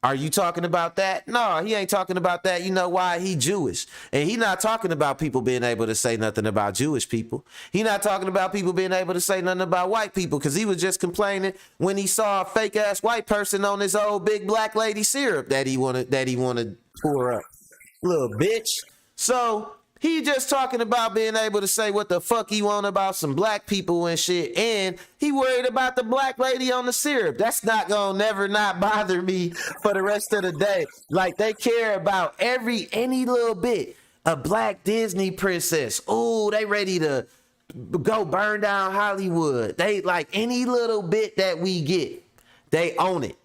[SPEAKER 1] Are you talking about that? No, he ain't talking about that. You know why? He Jewish. And he not talking about people being able to say nothing about Jewish people. He not talking about people being able to say nothing about white people, because he was just complaining when he saw a fake ass white person on this old big black lady syrup that he wanted pour up. Little bitch. So he just talking about being able to say what the fuck he want about some black people and shit, and he worried about the black lady on the syrup. That's not gonna never not bother me for the rest of the day. Like, they care about any little bit. A black Disney princess. Ooh, they ready to go burn down Hollywood. They like any little bit that we get, they own it.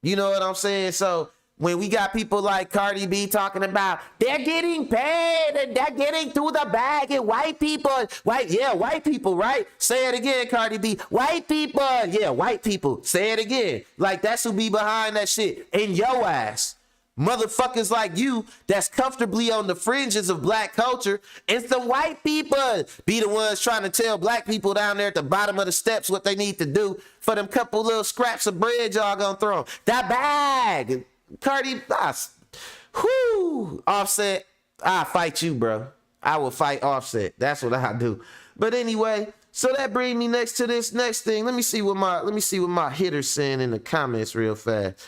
[SPEAKER 1] You know what I'm saying? So when we got people like Cardi B talking about they're getting paid and they're getting through the bag, and white people, white people, right? Say it again, Cardi B. White people, yeah, white people. Say it again. Like, that's who be behind that shit. In your ass. Motherfuckers like you that's comfortably on the fringes of black culture, and some white people be the ones trying to tell black people down there at the bottom of the steps what they need to do for them couple little scraps of bread y'all gonna throw them. That bag. Cardi, Offset, I fight you, bro. I will fight Offset. That's what I do. But anyway, so that brings me next to this next thing. Let me see what my hitters saying in the comments real fast.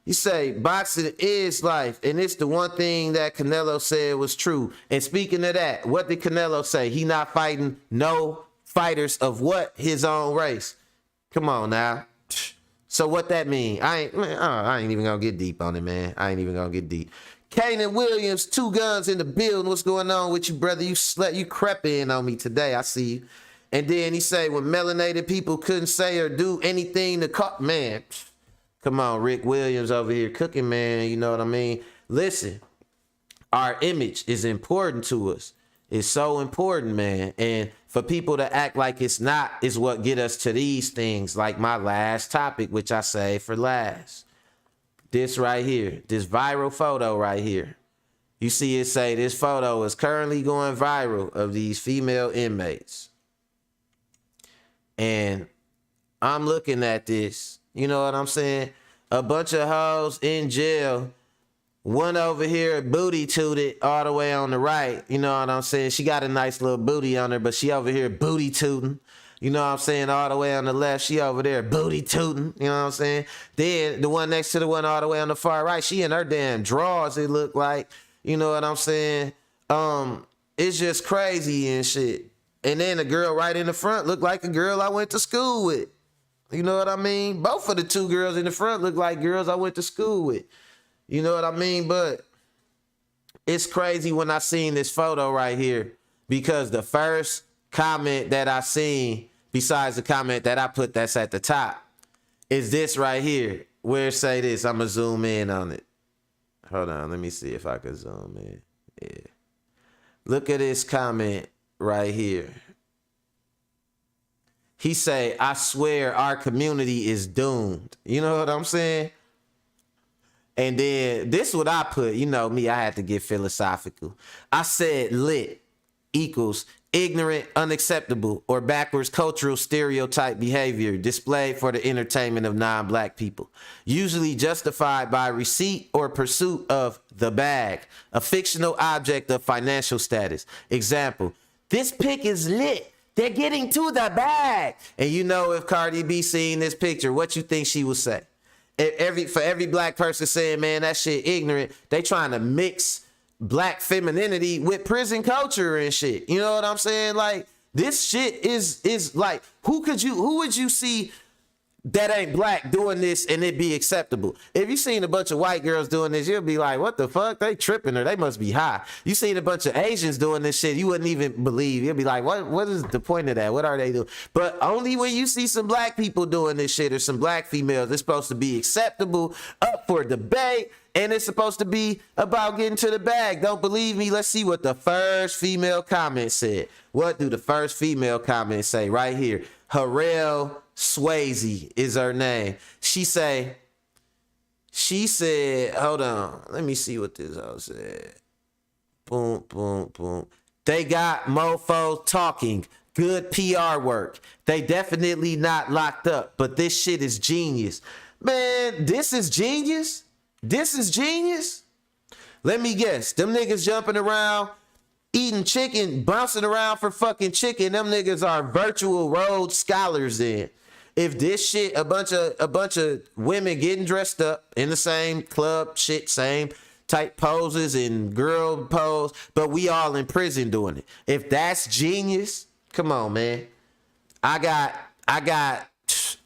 [SPEAKER 1] You say boxing is life, and it's the one thing that Canelo said was true. And speaking of that, what did Canelo say? He not fighting no fighters of what? His own race. Come on now. So what that mean? I ain't even gonna get deep on it, man. I ain't even gonna get deep. Kanan Williams, 2 guns in the building. What's going on with you, brother? You crept in on me today. I see you. And then he say when melanated people couldn't say or do anything to call, man. Come on, Rick Williams over here cooking, man. You know what I mean? Listen, our image is important to us. It's so important, man. And for people to act like it's not is what get us to these things, like my last topic, which I say for last. This right here, this viral photo right here. You see it say this photo is currently going viral of these female inmates. And I'm looking at this. You know what I'm saying? A bunch of hoes in jail. One over here booty tooted all the way on the right. You know what I'm saying? She got a nice little booty on her, but she over here booty tooting. You know what I'm saying? All the way on the left, she over there booty tooting. You know what I'm saying? Then the one next to the one all the way on the far right, she in her damn drawers, it look like. You know what I'm saying? It's just crazy and shit. And then the girl right in the front looked like a girl I went to school with. You know what I mean? Both of the 2 girls in the front look like girls I went to school with. You know what I mean? But it's crazy when I seen this photo right here, because the first comment that I seen, besides the comment that I put that's at the top, is this right here. Where it say this? I'm going to zoom in on it. Hold on. Let me see if I can zoom in. Yeah. Look at this comment right here. He say, I swear our community is doomed. You know what I'm saying? And then this what I put. You know me, I had to get philosophical. I said lit equals ignorant, unacceptable, or backwards cultural stereotype behavior displayed for the entertainment of non-black people, usually justified by receipt or pursuit of the bag, a fictional object of financial status. Example, this pic is lit. They're getting to the bag. And you know, if Cardi B seen this picture, what you think she would say? For every black person saying, man, that shit ignorant, they trying to mix black femininity with prison culture and shit. You know what I'm saying? Like, this shit is like, who would you see that ain't black doing this and it be acceptable? If you seen a bunch of white girls doing this, you'll be like, what the fuck? They tripping, or they must be high. You seen a bunch of Asians doing this shit, you wouldn't even believe. You'll be like, what is the point of that? What are they doing? But only when you see some black people doing this shit, or some black females, it's supposed to be acceptable, up for debate, and it's supposed to be about getting to the bag. Don't believe me? Let's see what the first female comment said. What do the first female comment say? Right here. Harrell Swayze is her name. She said, hold on. Let me see what this hoe said. Boom, boom, boom. They got mofos talking. Good PR work. They definitely not locked up, but this shit is genius. Man, this is genius? This is genius? Let me guess. Them niggas jumping around, eating chicken, bouncing around for fucking chicken. Them niggas are virtual Rhodes scholars then. If this shit, a bunch of women getting dressed up in the same club shit, same type poses and girl pose, but we all in prison doing it. If that's genius, come on, man. I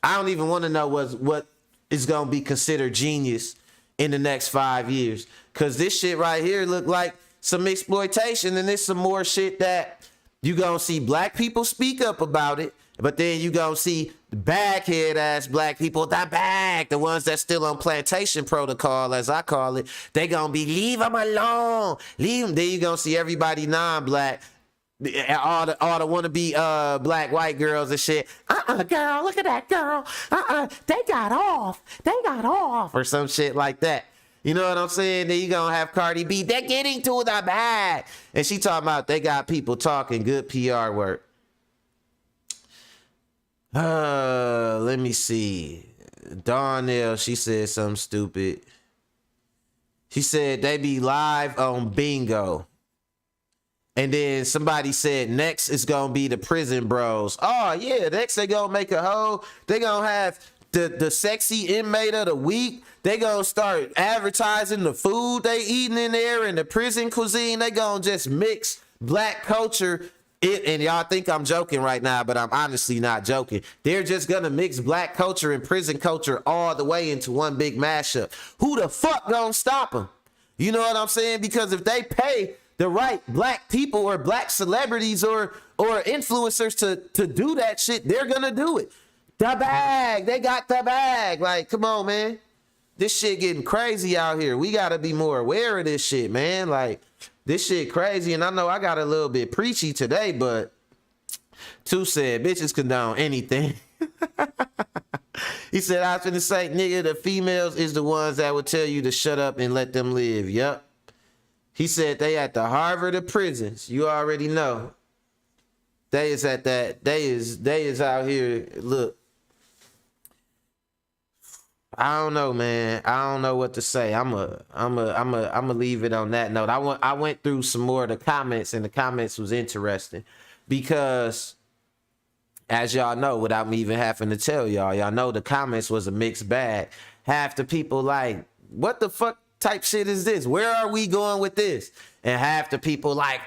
[SPEAKER 1] don't even want to know what is going to be considered genius in the next 5 years. Cause this shit right here look like some exploitation, and there's some more shit that you gonna see black people speak up about it, but then you gonna see baghead ass black people, the ones that still on plantation protocol, as I call it, they gonna be, leave them alone, leave them. Then you gonna see everybody non-black, all the wannabe black white girls and shit. Girl, look at that girl. They got off, or some shit like that. You know what I'm saying? Then you gonna have Cardi B, they're getting to the bag, and she talking about they got people talking. Good PR work. Let me see. Darnell, she said something stupid. She said they be live on bingo. And then somebody said next is gonna be the prison bros. Oh yeah, next they gonna make a whole, they gonna have the sexy inmate of the week. They gonna start advertising the food they eating in there and the prison cuisine. They gonna just mix black culture. And y'all think I'm joking right now, but I'm honestly not joking. They're just gonna mix black culture and prison culture all the way into one big mashup. Who the fuck gonna stop them? You know what I'm saying? Because if they pay the right black people or black celebrities or influencers to do that shit, they're gonna do it. The bag, they got the bag. Like, come on, man. This shit getting crazy out here. We gotta be more aware of this shit, man. Like, this shit crazy. And I know I got a little bit preachy today, but Two said bitches condone anything. He said, I was finna say, nigga, the females is the ones that would tell you to shut up and let them live. Yup. He said they at the Harvard of prisons. You already know. They is at that. They is out here. Look. I don't know, man. I don't know what to say. I'm a leave it on that note. I went through some more of the comments, and the comments was interesting because, as y'all know, without me even having to tell y'all know the comments was a mixed bag. Half the people like, what the fuck type shit is this? Where are we going with this? And half the people like,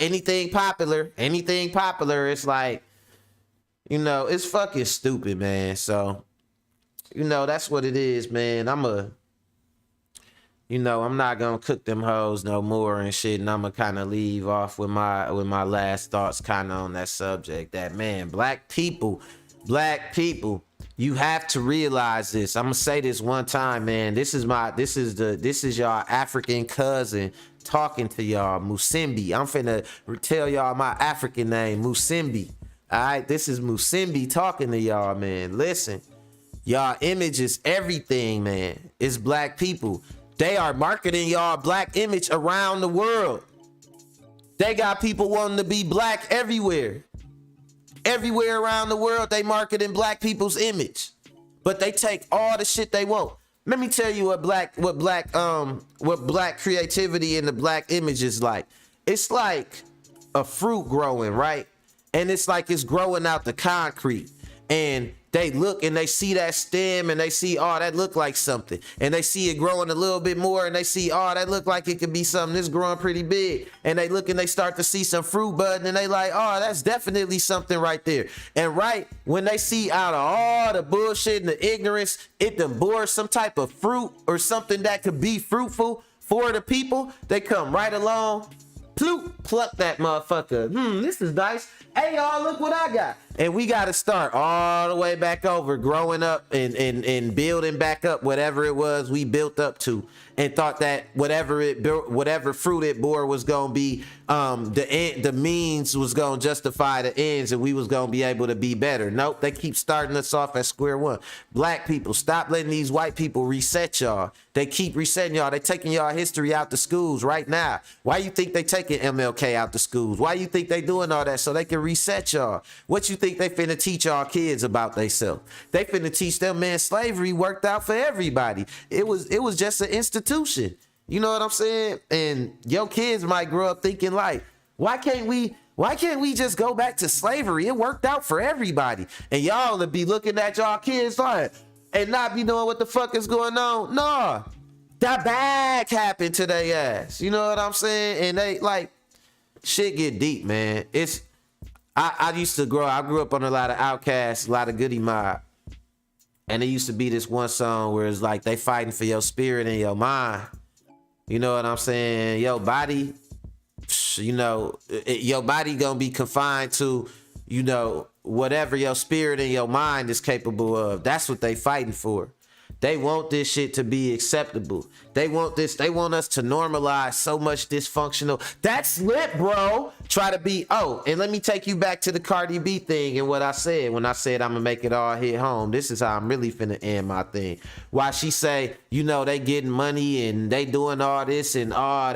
[SPEAKER 1] anything popular. It's like, you know, it's fucking stupid, man. So, you know, that's what it is, man. I'm not gonna cook them hoes no more and shit. And I'm gonna kind of leave off with my last thoughts kind of on that subject. That, man, black people, you have to realize this. I'm gonna say this one time, man. This is y'all African cousin talking to y'all, Musimbi. I'm finna tell y'all my African name, Musimbi. All right, this is Musimbi talking to y'all, man. Listen, y'all image is everything, man. It's black people. They are marketing y'all black image around the world. They got people wanting to be black everywhere. Everywhere around the world, they marketing black people's image. But they take all the shit they want. Let me tell you what black creativity and the black image is like. It's like a fruit growing, right? And it's like it's growing out the concrete. And they look and they see that stem and they see, oh, that look like something. And they see it growing a little bit more and they see, oh, that look like it could be something. It's growing pretty big. And they look and they start to see some fruit budding and they like, oh, that's definitely something right there. And right when they see out of all the bullshit and the ignorance, it done bore some type of fruit or something that could be fruitful for the people, they come right along, pluck that motherfucker. This is nice. Hey, y'all, look what I got. And we got to start all the way back over, growing up and building back up whatever it was we built up to, and thought that whatever fruit it bore was going to be the means was going to justify the ends, and we was going to be able to be better. Nope, they keep starting us off at square one. Black people, stop letting these white people reset y'all. They keep resetting y'all. They taking y'all history out the schools right now. Why you think they taking MLK out the schools? Why you think they doing all that? So they can reset y'all. What you think they finna teach y'all kids about theyself? They finna teach them, man, slavery worked out for everybody. It was just an institution. You know what I'm saying? And your kids might grow up thinking like, why can't we just go back to slavery? It worked out for everybody. And y'all will be looking at y'all kids like, and not be knowing what the fuck is going on. Nah, that bag happened to their ass. You know what I'm saying? And they like, shit get deep, man. I grew up on a lot of Outkast, a lot of Goody Mob. And there used to be this one song where it's like they fighting for your spirit and your mind. You know what I'm saying? Your body, you know, your body gonna be confined to, you know, whatever your spirit and your mind is capable of. That's what they fighting for. They want this shit to be acceptable. They want us to normalize so much dysfunctional. That's lit, bro. Try to be, and let me take you back to the Cardi B thing and what I said when I said I'm gonna make it all hit home. This is how I'm really finna end my thing. Why she say, you know, they getting money and they doing all this and why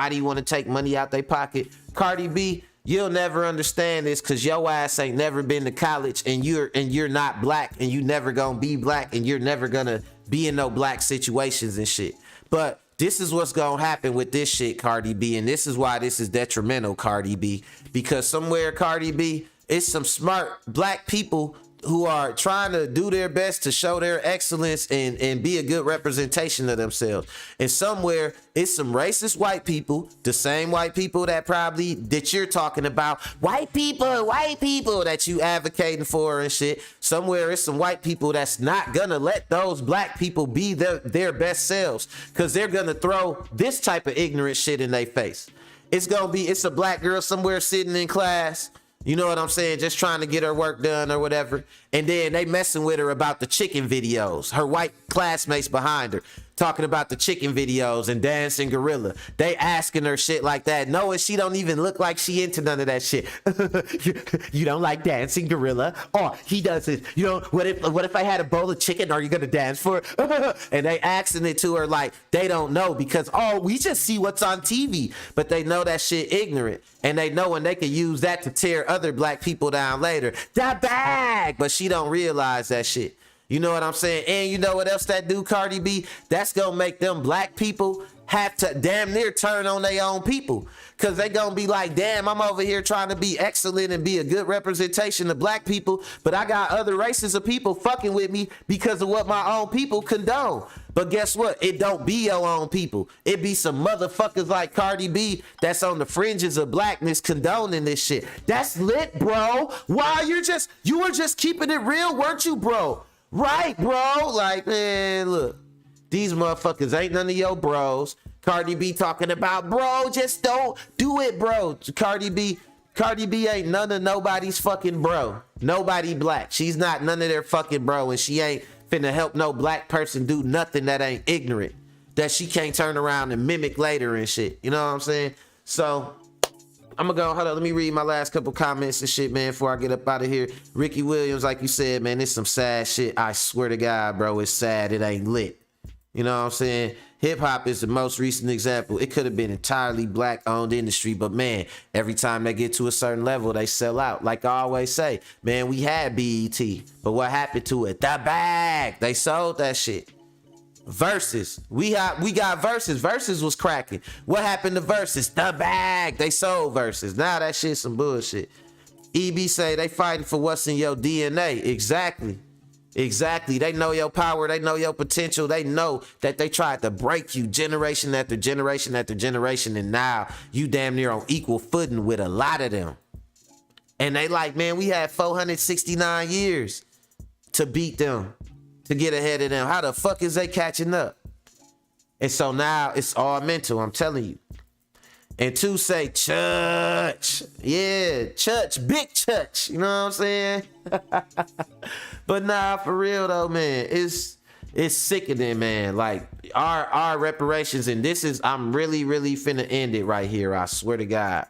[SPEAKER 1] do you want to take money out their pocket? Cardi B, you'll never understand this because your ass ain't never been to college and you're not black and you never gonna be black and you're never gonna be in no black situations and shit. But this is what's gonna happen with this shit, Cardi B, and this is why this is detrimental, Cardi B, because somewhere, Cardi B, it's some smart black people who are trying to do their best to show their excellence and be a good representation of themselves. And somewhere it's some racist white people, the same white people that you're talking about, white people that you advocating for and shit. Somewhere it's some white people that's not gonna let those black people be their best selves, because they're gonna throw this type of ignorant shit in their face. It's a black girl somewhere sitting in class, you know what I'm saying, just trying to get her work done or whatever, and then they messing with her about the chicken videos. Her white classmates behind her talking about the chicken videos and dancing gorilla. They asking her shit like that, knowing she don't even look like she into none of that shit. You don't like dancing gorilla? Oh, he does it. You know, what if I had a bowl of chicken? Are you gonna dance for it? And they asking it to her like they don't know, because we just see what's on TV. But they know that shit ignorant, and they know when they can use that to tear other black people down later. That bag, but she don't realize that shit. You know what I'm saying? And you know what else that do, Cardi B? That's gonna make them black people have to damn near turn on their own people, because they gonna be like, damn, I'm over here trying to be excellent and be a good representation of black people, but I got other races of people fucking with me because of what my own people condone. But guess what? It don't be your own people. It be some motherfuckers like Cardi B that's on the fringes of blackness condoning this shit. That's lit, bro. Why you were just keeping it real, weren't you, bro? Right, bro. Like, man, look, these motherfuckers ain't none of your bros. Cardi B talking about, bro, just don't do it, bro. Cardi B ain't none of nobody's fucking bro. Nobody black. She's not none of their fucking bro, and she ain't finna help no black person do nothing that ain't ignorant, that she can't turn around and mimic later and shit. You know what I'm saying? So I'm gonna go, hold on, let me read my last couple comments and shit, man, before I get up out of here. Ricky Williams, like you said, man, it's some sad shit. I swear to God, bro, it's sad. It ain't lit. You know what I'm saying? Hip hop is the most recent example. It could have been entirely black owned industry, but man, every time they get to a certain level, they sell out. Like I always say, man, we had BET, but what happened to it? The bag. They sold that shit. Versus, we got Versus. Versus was cracking. What happened to Versus? The bag. They sold Versus. Now that shit's some bullshit. EB say they fighting for what's in your DNA. Exactly. They know your power. They know your potential. They know that they tried to break you generation after generation after generation, and now you damn near on equal footing with a lot of them. And they like, man, we had 469 years to beat them, to get ahead of them. How the fuck is they catching up? And so now it's all mental, I'm telling you. And two say church. Yeah, church, big church. You know what I'm saying? But nah, for real though, man, it's sickening, man. Like our reparations, and this is, I'm really finna end it right here. I swear to God.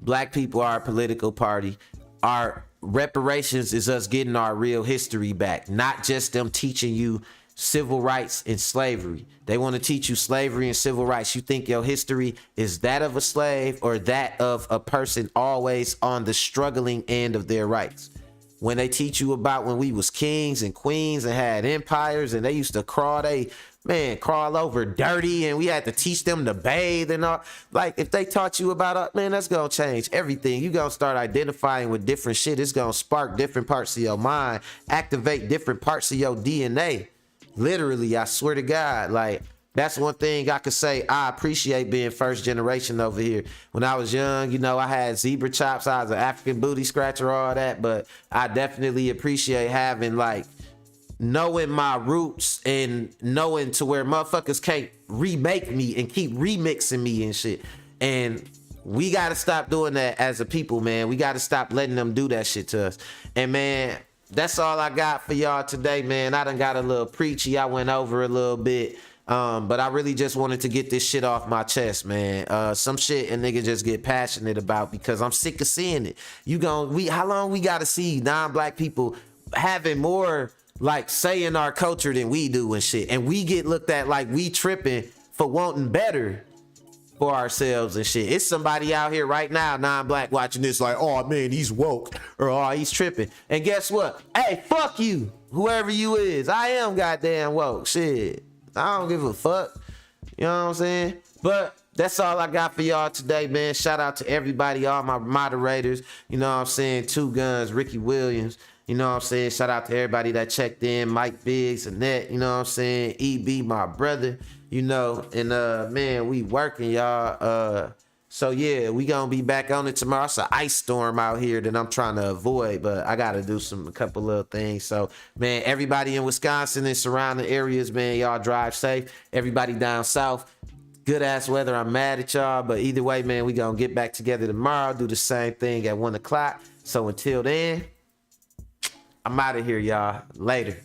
[SPEAKER 1] Black people are a political party. Our reparations is us getting our real history back, not just them teaching you civil rights and slavery. They want to teach you slavery and civil rights. You think your history is that of a slave or that of a person always on the struggling end of their rights. When they teach you about when we was kings and queens and had empires and they used to crawl over dirty and we had to teach them to bathe and all. Like, if they taught you about, man, that's gonna change everything. You gonna start identifying with different shit. It's gonna spark different parts of your mind, activate different parts of your DNA. Literally, I swear to God. Like, that's one thing I could say. I appreciate being first generation over here. When I was young, you know, I had zebra chops. I was an African booty scratcher, all that. But I definitely appreciate having, like, knowing my roots and knowing to where motherfuckers can't remake me and keep remixing me and shit. And we got to stop doing that as a people, man. We got to stop letting them do that shit to us. And, man, that's all I got for y'all today, man. I done got a little preachy. I went over a little bit. But I really just wanted to get this shit off my chest, man. Some shit a nigga just get passionate about because I'm sick of seeing it. How long we gotta see non-black people having more like say in our culture than we do and shit, and we get looked at like we tripping for wanting better for ourselves and shit. It's somebody out here right now, non-black, watching this like, oh man, he's woke, or oh, he's tripping. And guess what? Hey, fuck you, whoever you is. I am goddamn woke. Shit, I don't give a fuck. You know what I'm saying? But That's all I got for y'all today, man. Shout out to everybody, all my moderators. You know what I'm saying? Two Guns, Ricky Williams. You know what I'm saying? Shout out to everybody that checked in. Mike Biggs, Annette. You know what I'm saying? EB, my brother. You know, and man, we working, y'all. So yeah, we gonna be back on it tomorrow. It's an ice storm out here that I'm trying to avoid, but I gotta do a couple little things. So man, everybody in Wisconsin and surrounding areas, man, y'all drive safe. Everybody down south, good ass weather. I'm mad at y'all, but either way, man, we gonna get back together tomorrow, do the same thing at 1 o'clock. So until then, I'm out of here, y'all. Later.